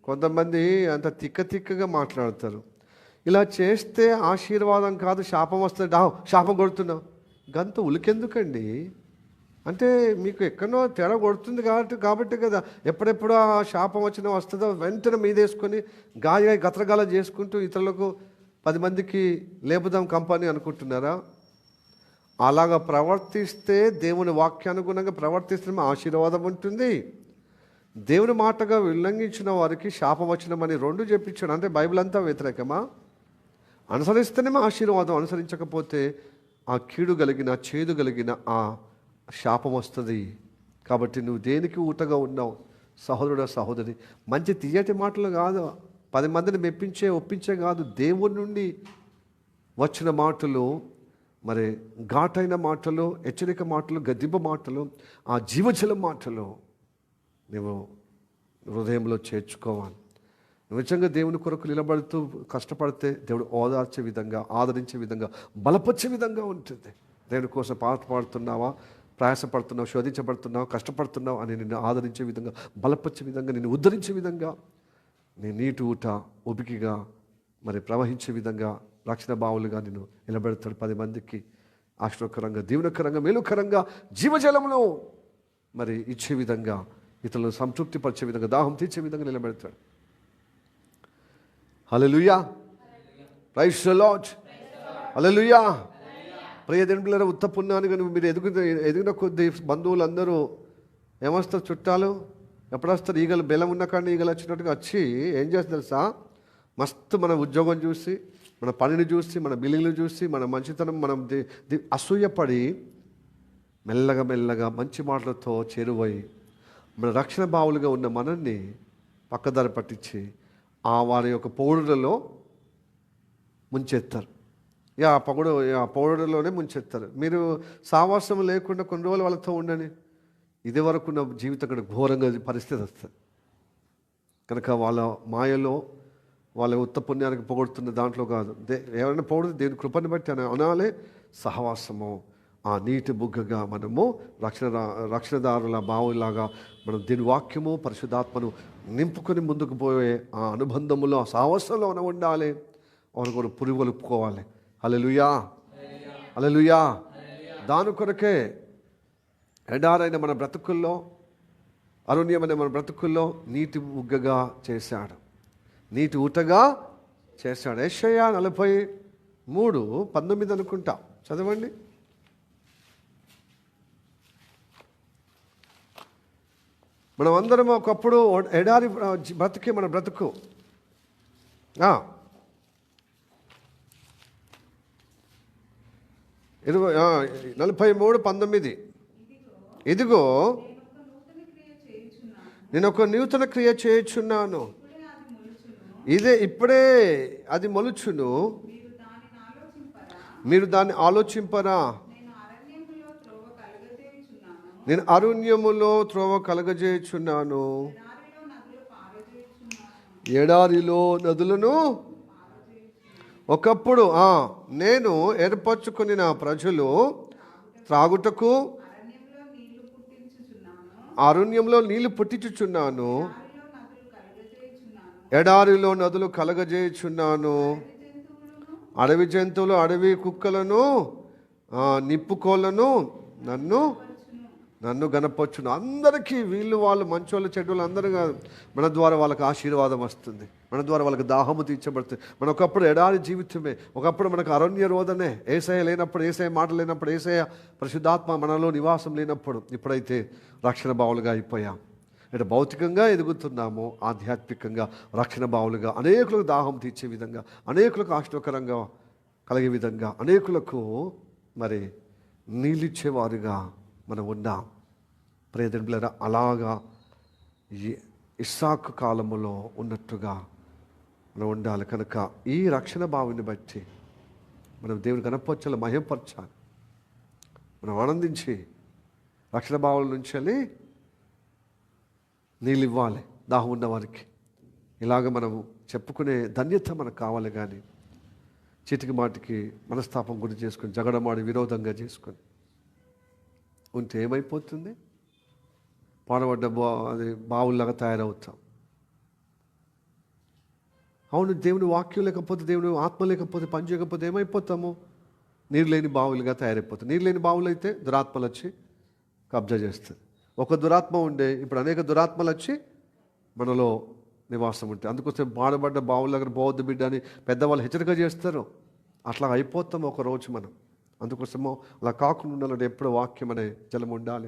కొంతమంది అంత తిక్కగా మాట్లాడతారు. ఇలా చేస్తే ఆశీర్వాదం కాదు శాపం వస్తుంది. శాపం కొడుతున్నావు, గంత ఉలికెందుకండి? అంటే మీకు ఎక్కడో తేడా కొడుతుంది కాబట్టి కదా ఎప్పుడెప్పుడు ఆ శాపం వచ్చినా వస్తుందో వెంటనే మీదేసుకొని గత్రగాల చేసుకుంటూ ఇతరులకు 10 మందికి లేపుదాం కంపెనీ అనుకుంటున్నారా? అలాగా ప్రవర్తిస్తే, దేవుని వాక్యానుగుణంగా ప్రవర్తిస్తే ఆశీర్వాదం ఉంటుంది. దేవుని మాటగా ఉల్లంఘించిన వారికి శాపవచనమని 2 చెప్పించాడు. అంటే బైబిల్ అంతా వ్యతిరేకమా? అనుసరిస్తేనే ఆశీర్వాదం, అనుసరించకపోతే ఆ కీడు కలిగిన, చేదు కలిగిన ఆ శాపం వస్తుంది. కాబట్టి నువ్వు దేనికి ఊటగా ఉన్నావు సహోదరుడు, సహోదరి? మంచి తీయటి మాటలు కాదు, 10 మందిని ఒప్పించే కాదు, దేవుని నుండి వచ్చిన మాటలు, మరి ఘాటైన మాటలు, హెచ్చరిక మాటలు, గద్దింపు మాటలు, ఆ జీవజల మాటలు నువ్వు హృదయంలో చేర్చుకోవాలి. నిజంగా దేవుని కొరకు నిలబడుతూ కష్టపడితే దేవుడు ఓదార్చే విధంగా, ఆదరించే విధంగా, బలపరిచే విధంగా ఉంటుంది. దేవుని కోసం పాట పాడుతున్నావా, ప్రయాసపడుతున్నావు, శోధించబడుతున్నావు, కష్టపడుతున్నావు అని నిన్ను ఆదరించే విధంగా, బలపరిచే విధంగా, నిన్ను ఉద్ధరించే విధంగా, నీ నీటి ఊట ఉబికిగా మరి ప్రవహించే విధంగా రక్షణ బావులుగా నిన్ను నిలబెడతాడు. 10 మందికి ఆశ్రయకరంగా, దీవెనకరంగా, మేలుకరంగా జీవజలమును మరి ఇచ్చే విధంగా, ఇతరులను సంతృప్తిపరిచే విధంగా, దాహం తీర్చే విధంగా నిలబెడతాడు. హల్లెలూయా, ప్రైజ్ ది లార్డ్, హల్లెలూయా. ప్రియ దేవుని పిల్లల ఉత్త పుణ్యానికి మీరు ఎదిగిన కొద్ది బంధువులందరూ ఏమొస్తారు? చుట్టాలు ఎప్పుడు వస్తారు? ఈగలు బెల్లం ఉన్న కానీ ఈగలు వచ్చినట్టుగా వచ్చి ఏం చేస్తారు తెలుసా? మస్తు మన ఉద్యోగం చూసి, మన పనిని చూసి, మన బిల్లింగ్లు చూసి, మన మంచితనం, మనం అసూయపడి మెల్లగా మంచి మాటలతో చేరువై మన రక్షణ బావులుగా ఉన్న మనల్ని పక్కదారి పట్టించి ఆ వారి యొక్క పౌరులలో ముంచెత్తారు. ఆ పౌరులోనే ముంచెత్తారు. మీరు సావాసం లేకుండా కొన్ని రోజులు వాళ్ళతో ఉండండి, ఇది వరకు ఉన్న జీవితం కూడా ఘోరంగా పరిస్థితి వస్తుంది. కనుక వాళ్ళ మాయలో, వాళ్ళ ఉత్త పుణ్యానికి పొగడుతున్న దాంట్లో కాదు, ఎవరైనా పొగడు దేవుని కృపని బట్టి అని అనాలే. సహవాసము, ఆ నీటి బుగ్గగా మనము రక్షణదారుల బావులాగా మనం దీని వాక్యము, పరిశుద్ధాత్మను నింపుకొని ముందుకు పోయే ఆ అనుబంధములో, ఆ సహవాసంలో ఉండాలి. ఒకరికొకరు పురుగొలుపుకోవాలి. హల్లెలూయా, హల్లెలూయా. దాని కొరకే ఎడారైన మన బ్రతుకుల్లో, అరుణ్యమైన మన బ్రతుకుల్లో నీటి బుగ్గగా చేశాడు, నీటి ఊటగా చేశాడు. యెషయా 43:19 అనుకుంటా, చదవండి. మనం అందరం ఒకప్పుడు ఎడారి బ్రతుకే మన బ్రతుకు. 43:19. ఇదిగో నేను ఒక నూతన క్రియ చేయుచున్నాను, ఇప్పుడే అది మొలుచును, మీరు దాన్ని ఆలోచింపరా. నేను అరణ్యములో త్రోవ కలగజేయుచున్నాను, ఎడారిలో నదులను. ఒకప్పుడు నేను ఏర్పరచుకుని నా ప్రజలు త్రాగుటకు అరణ్యంలో నీళ్లు పుట్టించుచున్నాను, ఎడారిలో నదులు కలగజేయుచున్నాను. అడవి జంతువులు, అడవి కుక్కలను, నిప్పుకోళ్ళను నన్ను గనపరచును. అందరికీ వీళ్ళు వాళ్ళు మంచోళ్ళు చెడ్డోళ్ళు అందరూ మన ద్వారా వాళ్ళకి ఆశీర్వాదం వస్తుంది, మన ద్వారా వాళ్ళకి దాహము తీర్చబడుతుంది. మన ఒకప్పుడు ఎడారి జీవితమే, ఒకప్పుడు మనకు అరణ్య రోదనే, ఏసయ్య లేనప్పుడు, ఏసయ్య మాట లేనప్పుడు, ఏసయ్య పరిశుద్ధాత్మ మనలో నివాసం లేనప్పుడు. ఇప్పుడైతే రక్షణ భావులుగా అయిపోయాం. అంటే భౌతికంగా ఎదుగుతున్నాము, ఆధ్యాత్మికంగా రక్షణ భావులుగా, అనేకులకు దాహం తీర్చే విధంగా, అనేకులకు ఆశ్చర్యకరంగా కలిగే విధంగా, అనేకులకు మరి నీళ్ళిచ్చేవారుగా మనం ఉన్నాం. ప్రియదేవులారా, అలాగా ఇస్సాకు కాలములో ఉన్నట్టుగా మనం ఉండాలి. కనుక ఈ రక్షణ భావాన్ని బట్టి మనం దేవుని కనపరచాలి, మహిమపరచాలి. మనం ఆనందించి రక్షణ భావాల నుంచి వెళ్ళి నీళ్ళు ఇవ్వాలి దాహం ఉన్న వారికి. ఇలాగ మనము చెప్పుకునే ధన్యత మనకు కావాలి. కానీ చీటికి మాటికి మనస్తాపం గురి చేసుకొని, జగడమాడి విరోధంగా చేసుకొని ఉంటే ఏమైపోతుంది? పాడబడ్డ అది బావుల్లాగా తయారవుతాం. అవును, దేవుని వాక్యం లేకపోతే, దేవుని ఆత్మ లేకపోతే, పని చేయకపోతే ఏమైపోతాము? నీరు లేని బావులుగా తయారైపోతాం. నీరు లేని బావులు అయితే దురాత్మలు వచ్చి కబ్జా చేస్తుంది. ఒక దురాత్మ ఉండే ఇప్పుడు అనేక దురాత్మలు వచ్చి మనలో నివాసం ఉంటాయి. అందుకోసం పాడబడ్డ బావుల దగ్గర బౌద్ధ బిడ్డ అని పెద్దవాళ్ళు హెచ్చరిక చేస్తారు. అట్లా అయిపోతాము ఒకరోజు మనం. అందుకోసము అలా కాకుండా ఉండాలంటే ఎప్పుడు వాక్యం అనే జలం ఉండాలి,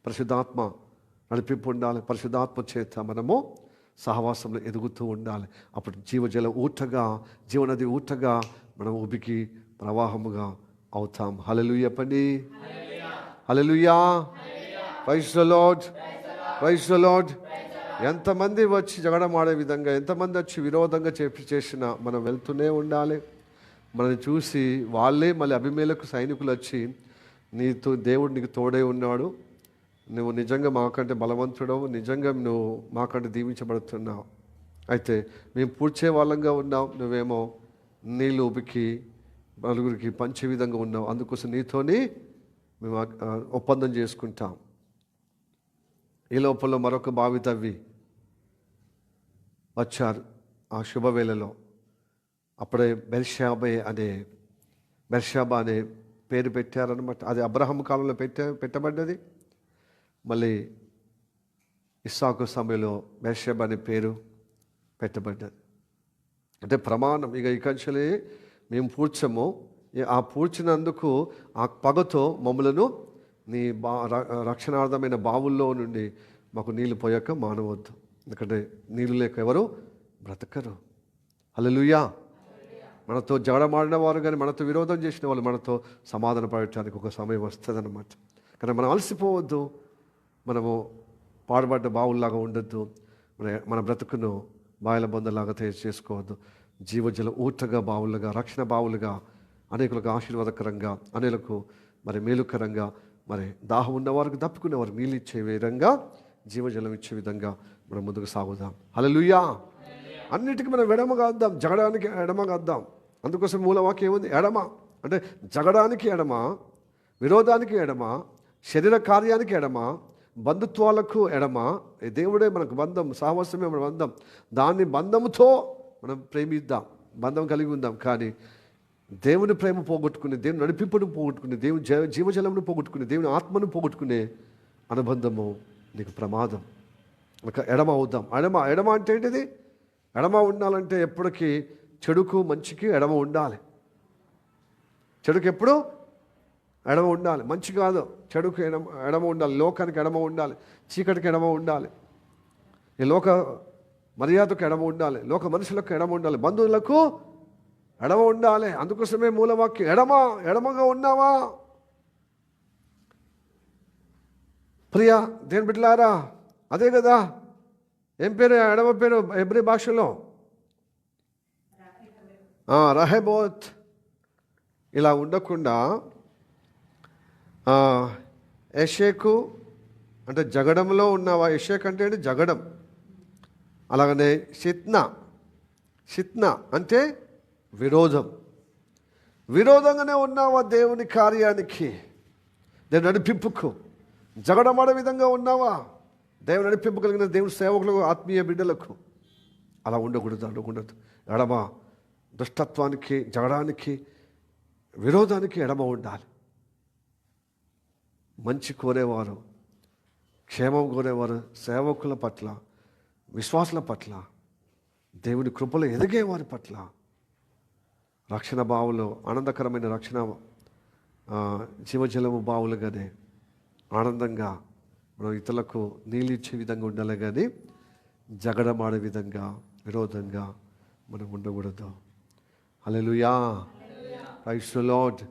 పరిశుద్ధాత్మ నడిపింపు ఉండాలి. పరిశుద్ధాత్మ చేత మనము సహవాసంలో ఎదుగుతూ ఉండాలి. అప్పుడు జీవజల ఊటగా, జీవనది ఊటగా మనం ఉబికి ప్రవాహముగా అవుతాం. హల్లెలూయా పండి, hallelujah, praise the Lord, praise the Lord. ఎంతమంది వచ్చి జగడమాడే విధంగా, ఎంతమంది వచ్చి విరోధంగా చేసినా మనం వెళ్తూనే ఉండాలి. మనల్ని చూసి వాళ్ళే మళ్ళీ అభిమేలకు సైనికులు వచ్చి, నీతో దేవుడు నీకు తోడే ఉన్నాడు, నువ్వు నిజంగా మాకంటే బలవంతుడవు, నిజంగా నువ్వు మాకంటే దీవించబడుతున్నావు, అయితే మేము పూడ్చే వాళ్ళంగా ఉన్నాం, నువ్వేమో నీళ్ళు ఉబికి నలుగురికి పంచే విధంగా ఉన్నావు, అందుకోసం నీతోని మేము ఒప్పందం చేసుకుంటాం. ఈ లోపల మరొక బావి తవ్వి వచ్చారు ఆ శుభవేళలో. అప్పుడే బెర్షాబా అనే పేరు పెట్టారనమాట. అది అబ్రహాం కాలంలో పెట్టబడ్డది. మళ్ళీ ఇస్సాకు సమయంలో బెర్షాబా అనే పేరు పెట్టబడ్డది. అంటే ప్రమాణం, ఇక ఇకంచెలే మేము పూడ్చము, ఆ పూడ్చినందుకు ఆ పగతో మమ్మలను నీ రక్షణార్థమైన బావుల్లో నుండి మాకు నీళ్ళు పోయాక మానవద్దు, ఎందుకంటే నీళ్ళు లేక ఎవరు బ్రతకరు. హల్లెలూయా. మనతో జగడమాడిన వారు కానీ, మనతో విరోధం చేసిన వాళ్ళు మనతో సమాధాన పడటానికి ఒక సమయం వస్తుంది అన్నమాట. కానీ మనం అలసిపోవద్దు, మనము పాడుబడ్డ బావుల్లాగా ఉండొద్దు, మన బ్రతుకును బాయిల బొందలాగా తయారు చేసుకోవద్దు. జీవజల ఊటగా బావులుగా, రక్షణ బావులుగా, అనేకులకు ఆశీర్వాదకరంగా, అనేకులకు మరి మేలుకరంగా, మరి దాహం ఉన్నవారికి దప్పుకునే వారికి నీళ్ళు ఇచ్చే విధంగా, జీవజలం ఇచ్చే విధంగా మనం ముందుకు సాగుదాం. హల్లెలూయా. అన్నిటికీ మనం ఎడమగా వద్దాం, జగడానికి ఎడమగా వద్దాం. అందుకోసం మూలవాక్యం ఏముంది? ఎడమ అంటే జగడానికి ఎడమ, విరోధానికి ఎడమ, శరీర కార్యానికి ఎడమ, బంధుత్వాలకు ఎడమ. దేవుడే మనకు బంధం, సహవాసమే మన బంధం. దాన్ని బంధముతో మనం ప్రేమిద్దాం, బంధం కలిగి ఉందాం. కానీ దేవుని ప్రేమ పోగొట్టుకుని, దేవుని నడిపింపును పోగొట్టుకుని, దేవుని జీవజలమును పోగొట్టుకుని, దేవుని ఆత్మను పోగొట్టుకునే అనుబంధము నీకు ప్రమాదం. ఒక ఎడమ అవుదాం. ఎడమ అంటే ఏంటిది? ఎడమ ఉండాలంటే ఎప్పటికీ చెడుకు మంచికి ఎడమ ఉండాలి. చెడుకు ఎప్పుడు ఎడమ ఉండాలి, మంచి కాదు. చెడుకు ఎడమ ఉండాలి, లోకానికి ఎడమ ఉండాలి, చీకటికి ఎడమ ఉండాలి, ఈ లోక మర్యాదకు ఎడమ ఉండాలి, లోక మనుషులకు ఎడమ ఉండాలి, బంధువులకు ఎడమ ఉండాలి. అందుకోసమే మూలవాక్యం ఎడమగా ఉన్నావా? ప్రియా దేని బిడ్డలారా, అదే కదా. ఏం పేరు ఎడమ పేరు హెబ్రీ భాషలో? రహెబోత్. ఇలా ఉండకుండా ఎషేకు అంటే జగడంలో ఉన్నావా? ఎషేక్ అంటే జగడం. అలాగనే షిత్న అంటే విరోధంగానే ఉన్నావా దేవుని కార్యానికి, దేవుని నడిపింపుకు? జగడమాడే విధంగా ఉన్నావా దేవుని నడిపింపు కలిగిన దేవుని సేవకులకు, ఆత్మీయ బిడ్డలకు? అలా ఉండకూడదు. ఎడమ దుష్టత్వానికి, జగడానికి, విరోధానికి ఎడమ ఉండాలి. మంచి కోరేవారు, క్షేమం కోరేవారు, సేవకుల పట్ల, విశ్వాసుల పట్ల, దేవుని కృపలో ఎదిగే వారి పట్ల, రక్షణ బావులు, ఆనందకరమైన రక్షణ జీవజలము బావులుగానే ఆనందంగా మనం ఇతరులకు నీళ్ళు ఇచ్చే విధంగా ఉండాలి, కానీ జగడమాడే విధంగా, విరోధంగా మనం ఉండకూడదు. హల్లెలూయా, ప్రైజ్ ది లార్డ్.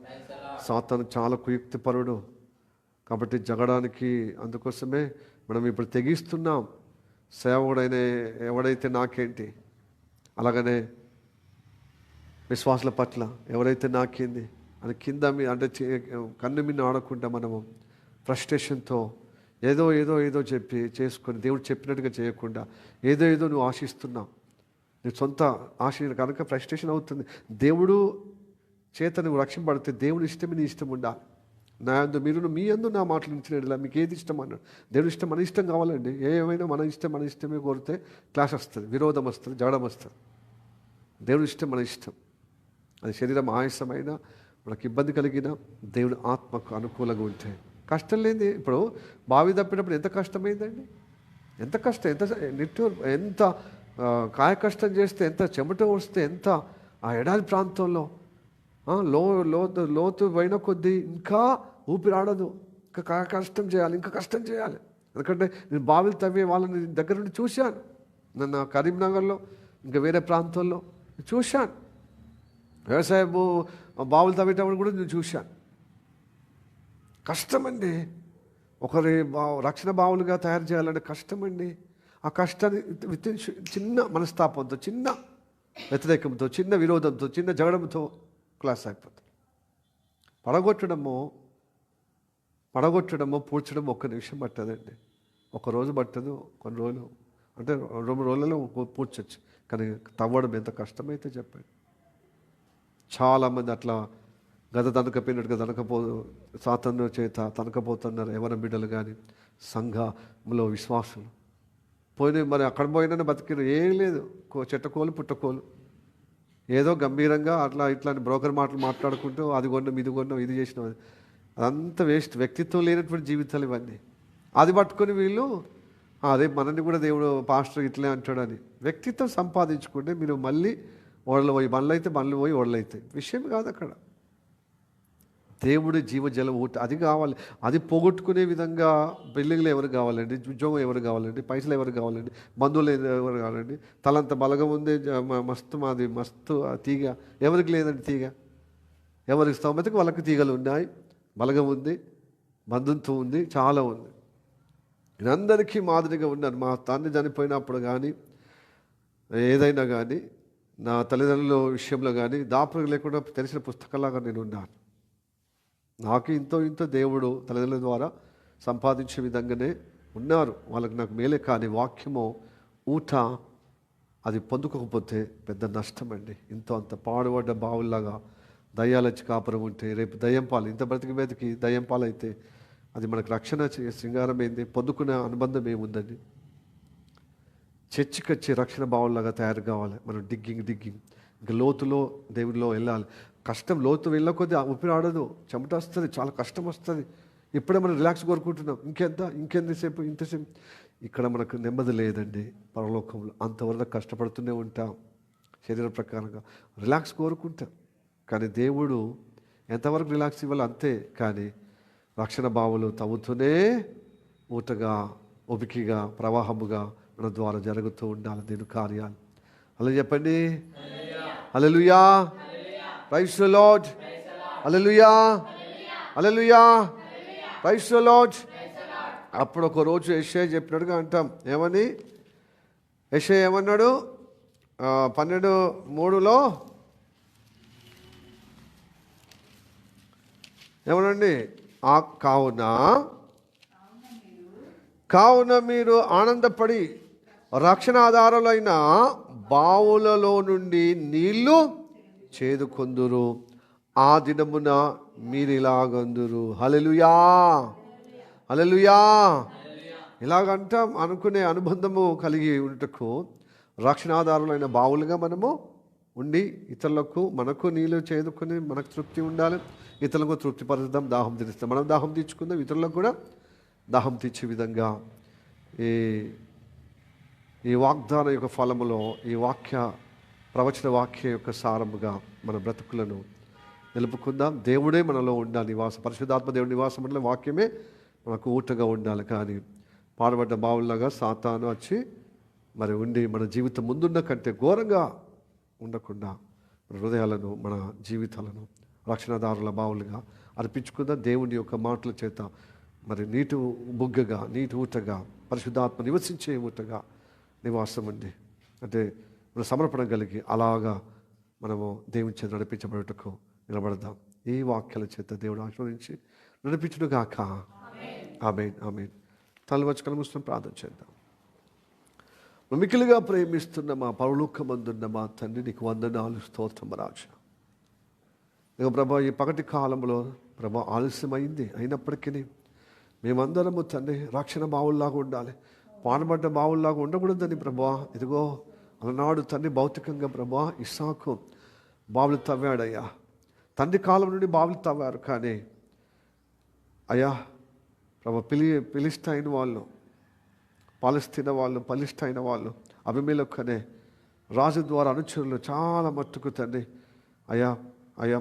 సాతాను చాలా కుయుక్తిపరుడు కాబట్టి జగడానికి, అందుకోసమే మనం ఇప్పుడు తెగిస్తున్నాం. సేవకుడైన ఎవడైతే నాకేంటి, అలాగనే విశ్వాసుల పట్ల ఎవరైతే నాకేంది అని కింద అంటే కన్ను మీద ఆడకుండా మనము ఫ్రస్ట్రేషన్తో ఏదో చెప్పి చేసుకొని దేవుడు చెప్పినట్టుగా చేయకుండా ఏదో నువ్వు ఆశిస్తున్నావు, నీ సొంత ఆశ కనుక ఫ్రస్ట్రేషన్ అవుతుంది. దేవుడు చేత నువ్వు రక్షింపబడితే దేవుని ఇష్టమే నీ ఇష్టం ఉండాలి. మీరు మీ అందు నా మాటలు ఇచ్చినట్లా మీకు ఏది ఇష్టం అన్నాడు. దేవుని ఇష్టం మన ఇష్టం కావాలండి. ఏమైనా మన ఇష్టమే కోరితే క్లాష్ వస్తుంది, విరోధం వస్తుంది, జగడం వస్తుంది. దేవుని ఇష్టం మన ఇష్టం. అది శరీరం ఆయాసమైన, మనకు ఇబ్బంది కలిగిన, దేవుని ఆత్మకు అనుకూలంగా ఉంటే కష్టం లేని. ఇప్పుడు బావి తప్పినప్పుడు ఎంత కష్టమైందండి, ఎంత నిట్టూరు, ఎంత కాయ కష్టం చేస్తే, ఎంత చెమట వస్తే, ఎంత ఆ ఎడారి ప్రాంతంలో లోతు పోయిన కొద్దీ ఇంకా ఊపిరాడదు, ఇంకా కష్టం చేయాలి. ఎందుకంటే నేను బావిలు తవ్వే వాళ్ళని దగ్గర నుండి చూశాను. నన్ను కరీంనగర్లో ఇంకా వేరే ప్రాంతాల్లో చూశాను. వ్యవసాయ బావులు తవ్వేటప్పుడు కూడా నేను చూశాను. కష్టమండి. ఒకరి రక్షణ బావులుగా తయారు చేయాలంటే కష్టమండి. ఆ కష్టాన్ని చిన్న మనస్తాపంతో, చిన్న వ్యతిరేకంతో, చిన్న విరోధంతో, చిన్న జగడంతో క్లాస్ అయిపోతుంది. పడగొట్టడము పూడ్చడం ఒక్క నిమిషం పట్టదండి. ఒక రోజు పట్టదు, కొన్ని రోజులు అంటే 2 రోజులలో పూడ్చచ్చు. కానీ తవ్వడం ఎంత కష్టమైతే చెప్పండి. చాలామంది అట్లా గద తనకపోయినట్టుగా సాతాను చేత తనకపోతున్నారు. ఎవరి బిడ్డలు కానీ సంఘంలో విశ్వాసులు పోయిన మరి అక్కడ పోయినా బతికిరు. ఏం లేదు, చెట్టకోలు పుట్టకోలు, ఏదో గంభీరంగా అట్లా ఇట్లా బ్రోకర్ మాటలు మాట్లాడుకుంటూ అది కొన్నాం, ఇది కొన్నాం, ఇది చేసినాం. అదంతా వేస్ట్. వ్యక్తిత్వం లేనటువంటి జీవితాలు ఇవన్నీ. అది పట్టుకొని వీళ్ళు అదే మనల్ని కూడా దేవుడు పాస్టర్ ఇట్లే అంటాడని వ్యక్తిత్వం సంపాదించుకుంటే మీరు మళ్ళీ ఓడలు పోయి బండ్లు పోయి ఓడలైతాయి. విషయం కాదు అక్కడ. దేవుడి జీవజల ఊట అది కావాలి. అది పోగొట్టుకునే విధంగా బిల్డింగ్లు ఎవరు కావాలండి, ఉద్యోగం ఎవరు కావాలండి, పైసలు ఎవరు కావాలండి, బంధువులు ఎవరు కావాలండి, తలంత బలగం ఉంది, మస్తు తీగ ఎవరికి లేదండి. తీగ ఎవరికి స్తోమతకు వాళ్ళకి తీగలు ఉన్నాయి, బలగం ఉంది, బంధుత్వం ఉంది, చాలా ఉంది. అందరికీ మాదిరిగా ఉన్నారు. మా తండ్రి చనిపోయినప్పుడు కానీ ఏదైనా కానీ నా తల్లిదండ్రుల విషయంలో కానీ దాపరం లేకుండా తెలిసిన పుస్తకాలాగా నేను ఉన్నాను. నాకు ఇంతో దేవుడు తల్లిదండ్రుల ద్వారా సంపాదించే విధంగానే ఉన్నారు. వాళ్ళకి నాకు మేలే. కానీ వాక్యము ఊట అది పొందుకోకపోతే పెద్ద నష్టం అండి. అంత పాడుపడ్డ బావుల్లాగా దయ్యాలొచ్చి కాపురం ఉంటే రేపు దయ్యం పాలు, ఇంత బ్రతికి దయ్యం పాలు అయితే అది మనకు రక్షణ శృంగారం ఏంది, పొందుకునే అనుబంధం ఏముందండి? చర్చికొచ్చి రక్షణ బావుల్లాగా తయారు కావాలి. మనం డిగ్గింగ్ ఇంకా లోతులో దేవుడిలో వెళ్ళాలి. కష్టం లోతు వెళ్ళకొద్ది ఊపిరి ఆడదు, చెమట వస్తుంది, చాలా కష్టం వస్తుంది. ఇప్పుడే మనం రిలాక్స్ కోరుకుంటున్నాం. ఇంతసేపు ఇక్కడ మనకు నెమ్మది లేదండి. పరలోకంలో అంతవరకు కష్టపడుతూనే ఉంటాం. శరీర ప్రకారంగా రిలాక్స్ కోరుకుంటాం. కానీ దేవుడు ఎంతవరకు రిలాక్స్ ఇవ్వాలి అంతే. కానీ రక్షణ బావులు తవ్వుతూనే ఊటగా, ఒబికిగా, ప్రవాహముగా మన ద్వారా జరుగుతూ ఉండాలి దేవుని కార్యాలు. అలా చెప్పండి. Hallelujah. Praise the Lord. Hallelujah, hallelujah, praise the Lord. అప్పుడు ఒక రోజు యెషయా చెప్పినట్టుగా అంటాం. ఏమని యెషయా ఏమన్నాడు? 12:3 ఏమనండి? కావున మీరు ఆనందపడి రక్షణ ఆధారాలైన బావులలో నుండి నీళ్లు చేదుకొందురు. ఆ దినమున మీరిలాగందురు. హల్లెలూయా, హల్లెలూయా. ఇలాగంటాం అనుకునే అనుబంధము కలిగి ఉంటకు రక్షణాధారులైన బావులుగా మనము ఉండి ఇతరులకు, మనకు నీళ్ళు చేదుకొని మనకు తృప్తి ఉండాలి, ఇతరులకు తృప్తి పరుద్దాం, దాహం తీరుస్తాం. మనం దాహం తీర్చుకుందాం, ఇతరులకు కూడా దాహం తీర్చే విధంగా ఈ వాగ్దానం యొక్క ఫలములో ఈ ప్రవచన వాక్య యొక్క సారముగా మన బ్రతుకులను నిలుపుకుందాం. దేవుడే మనలో ఉండాలి, పరిశుద్ధాత్మ దేవుడి నివాసం అంటే వాక్యమే మనకు ఊటగా ఉండాలి. కానీ పాడబడ్డ బావుల్లాగా సాతాను వచ్చి మరి ఉండి మన జీవితం ముందున్న కంటే ఘోరంగా ఉండకుండా మన హృదయాలను, మన జీవితాలను రక్షణదారుల బావులుగా అర్పించుకుందాం. దేవుని యొక్క మాటల చేత మరి నీటి బుగ్గగా, నీటి ఊటగా, పరిశుద్ధాత్మ నివసించే ఊటగా నివాసం ఉండి అంటే మన సమర్పణ కలిగి అలాగా మనము దేవుని చేత నడిపించబడుటకు నిలబడదాం. ఈ వాక్యాల చేత దేవుడు ఆశీర్వదించి నడిపించుడుగాక. ఆమేన్, ఆమేన్. తల వచ్చి మూసుకొని ప్రార్థన చేద్దాం. మిక్కిలిగా ప్రేమిస్తున్న మా పరలోకమందున్న మా తండ్రి, నీకు వందనాలు, స్తోత్రం రాజా. ఇక ప్రభా, ఈ పగటి కాలంలో ప్రభా ఆలస్యమైంది, అయినప్పటికీ మేమందరము తండ్రి రక్షణ బావుల్లాగా ఉండాలి, పానబడ్డ బావుల్లాగా ఉండకూడదని ప్రభా. ఇదిగో అలనాడు తండ్రి భౌతికంగా ప్రభా ఇస్సాకు బావులు తవ్వాడయ్యా. తండ్రి కాలం నుండి బావులు తవ్వారు. కానీ అయ్యా ప్రభా ఫిలిష్తీన్ వాళ్ళు, పాలస్తీనా వాళ్ళు, పలిష్తీనా వాళ్ళు, అబీమెలెకు అనే రాజు ద్వారా అనుచరులు చాలా మట్టుకు తండ్రి అయ్యా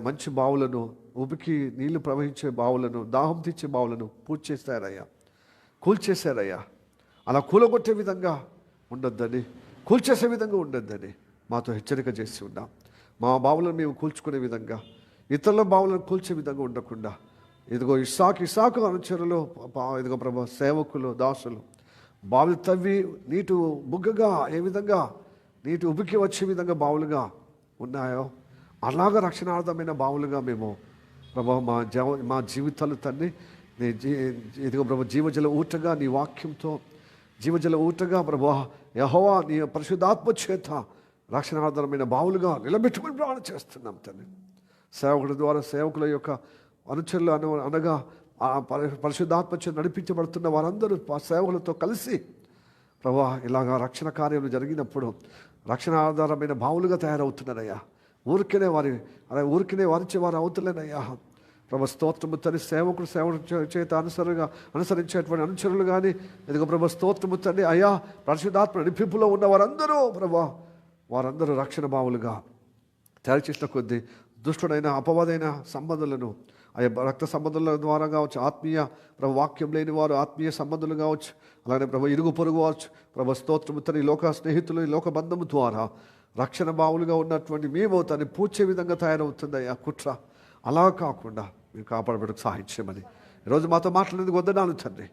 మంచి బావులను, ఉబికి నీళ్లు ప్రవహించే బావులను, దాహం తీర్చే బావులను పూడ్చేశారయ్యా, కూల్చేశారయ్యా. అలా కూలగొట్టే విధంగా ఉండొద్దని, కూల్చేసే విధంగా ఉండొద్దని మాతో హెచ్చరిక చేసి ఉన్నాం. మా బావులను మేము కూల్చుకునే విధంగా, ఇతరుల బావులను కూల్చే విధంగా ఉండకుండా ఇదిగో ఇస్సాకు అనుచరులు, ఇదిగో ప్రభా సేవకులు, దాసులు బావులు తవ్వి నీటి బుగ్గగా ఏ విధంగా నీటి ఉబికి వచ్చే విధంగా బావులుగా ఉన్నాయో అలాగా రక్షణార్థమైన బావులుగా మేము ప్రభా మా జీవితాలు తండ్రి ఇదిగో ప్రభా జీవజల ఊటగా నీ వాక్యంతో జీవజల ఊటగా ప్రభా యెహోవా నీ పరిశుద్ధాత్మ చేత రక్షణార్థమైన బావులుగా నిలబెట్టుకుని ప్రాణం చేస్తున్నాం తండ్రి. సేవకుల ద్వారా సేవకుల యొక్క అనుచరులు అనగా పరిశుద్ధాత్మ చేత నడిపించబడుతున్న వారందరూ సేవకులతో కలిసి ప్రభా ఇలాగా రక్షణ కార్యాలు జరిగినప్పుడు రక్షణ ఆధారమైన బావులుగా తయారవుతున్నారయ్యా. ఊరికనే వారిచే వారు అవుతలేనయ్యా. ప్రభా స్తోత్రము తండ్రి. సేవకుడు చేత అనుసరించేటువంటి అనుచరులు కానీ ఇదిగో ప్రభా స్తోత్రము తండ్రి అయ్యా. పరిశుద్ధాత్మ నడిపింపులో ఉన్న వారందరూ ప్రభా వారందరూ రక్షణ బావులుగా తయారు చేసిన కొద్దీ దుష్టుడైన అపవాదైన సంబంధాలను అయ్యా రక్త సంబంధాల ద్వారా కావచ్చు, ఆత్మీయ ప్రభు వాక్యం లేని వారు ఆత్మీయ సంబంధాలు కావచ్చు, అలాగే ప్రభు ఇరుగు పొరుగు కావచ్చు, ప్రభు స్తోత్రము తండ్రి లోక స్నేహితులు ఈ లోక బంధము ద్వారా రక్షణ బావులుగా ఉన్నటువంటి మేము తను పూడ్చే విధంగా తయారవుతుందయ్యా కుట్ర. అలా కాకుండా మీరు కాపాడబడకు సహాయం చేయమని ఈరోజు మాతో మాట్లాడేందుకు వందనాలు తండ్రి.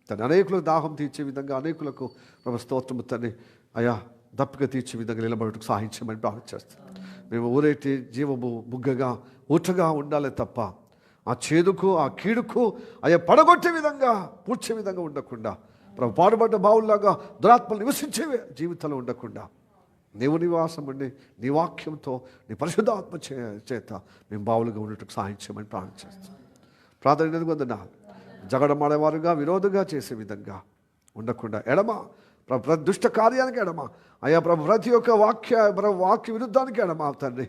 తను అనేకులకు దాహం తీర్చే విధంగా, అనేకులకు ప్రభు స్తోత్రము తండ్రి అయ్యా దప్పిక తీర్చే విధంగా నిలబడటకు సహాయం చేయమని ప్రార్థన చేస్తాం. మేము ఊరేటి జీవము బుగ్గగా ఊటగా ఉండాలి తప్ప ఆ చేదుకు ఆ కీడుకు అయ్యా పడగొట్టే విధంగా పూడ్చే విధంగా ఉండకుండా ప్రభు పాడుబడ్డ బావుల్లాగా దురాత్మలు నివసించే జీవితంలో ఉండకుండా నీవు నివాసం ఉండి నీ వాక్యంతో నీ పరిశుద్ధాత్మ చేత మేము బావులుగా ఉండేటకు సహాయం చేయమని ప్రార్థన చేస్తాం. ప్రార్థన వందనాలు. జగడమాడేవారుగా విరోధంగా చేసే విధంగా ఉండకుండా ప్రతి దుష్ట కార్యానికి ఎడమ అయ్యా ప్రభు ప్రతి ఒక్క వాక్య విరుద్ధానికి ఎడమ తండ్రి.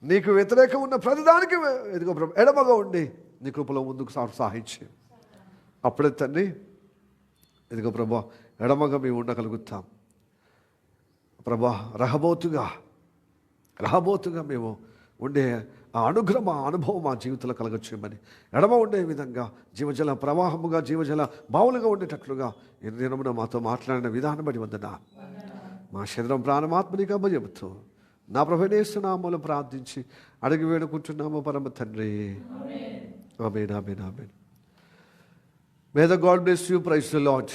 నీకు వ్యతిరేకం ఉన్న ప్రతిదానికి ఎదుగో ప్రభు ఎడమగా ఉండి నీ కృపలో ముందుకు సహాయించి అప్పుడే తండ్రి ఎదుగో ప్రభా ఎడమగా మేము ఉండగలుగుతాం. ప్రభా రహబోతుగా మేము ఉండే ఆ అనుగ్రహం ఆ అనుభవం మా జీవితంలో కలగచ్చేయమని ఎడమ ఉండే విధంగా జీవజల ప్రవాహముగా జీవజల బావులుగా ఉండేటట్లుగా ఈ దినమున మాతో మాట్లాడిన విధానం బట్టి వందనా. మా శరీరం ప్రాణమాత్మనిగా చెబుతూ నా ప్రభువైన యేసు నామములో ప్రార్థించి అడిగి వేడుకుంటున్నాము పరమ తండ్రి. ఆమేన్, ఆమేన్, ఆమేన్. May the God bless you. Praise the Lord.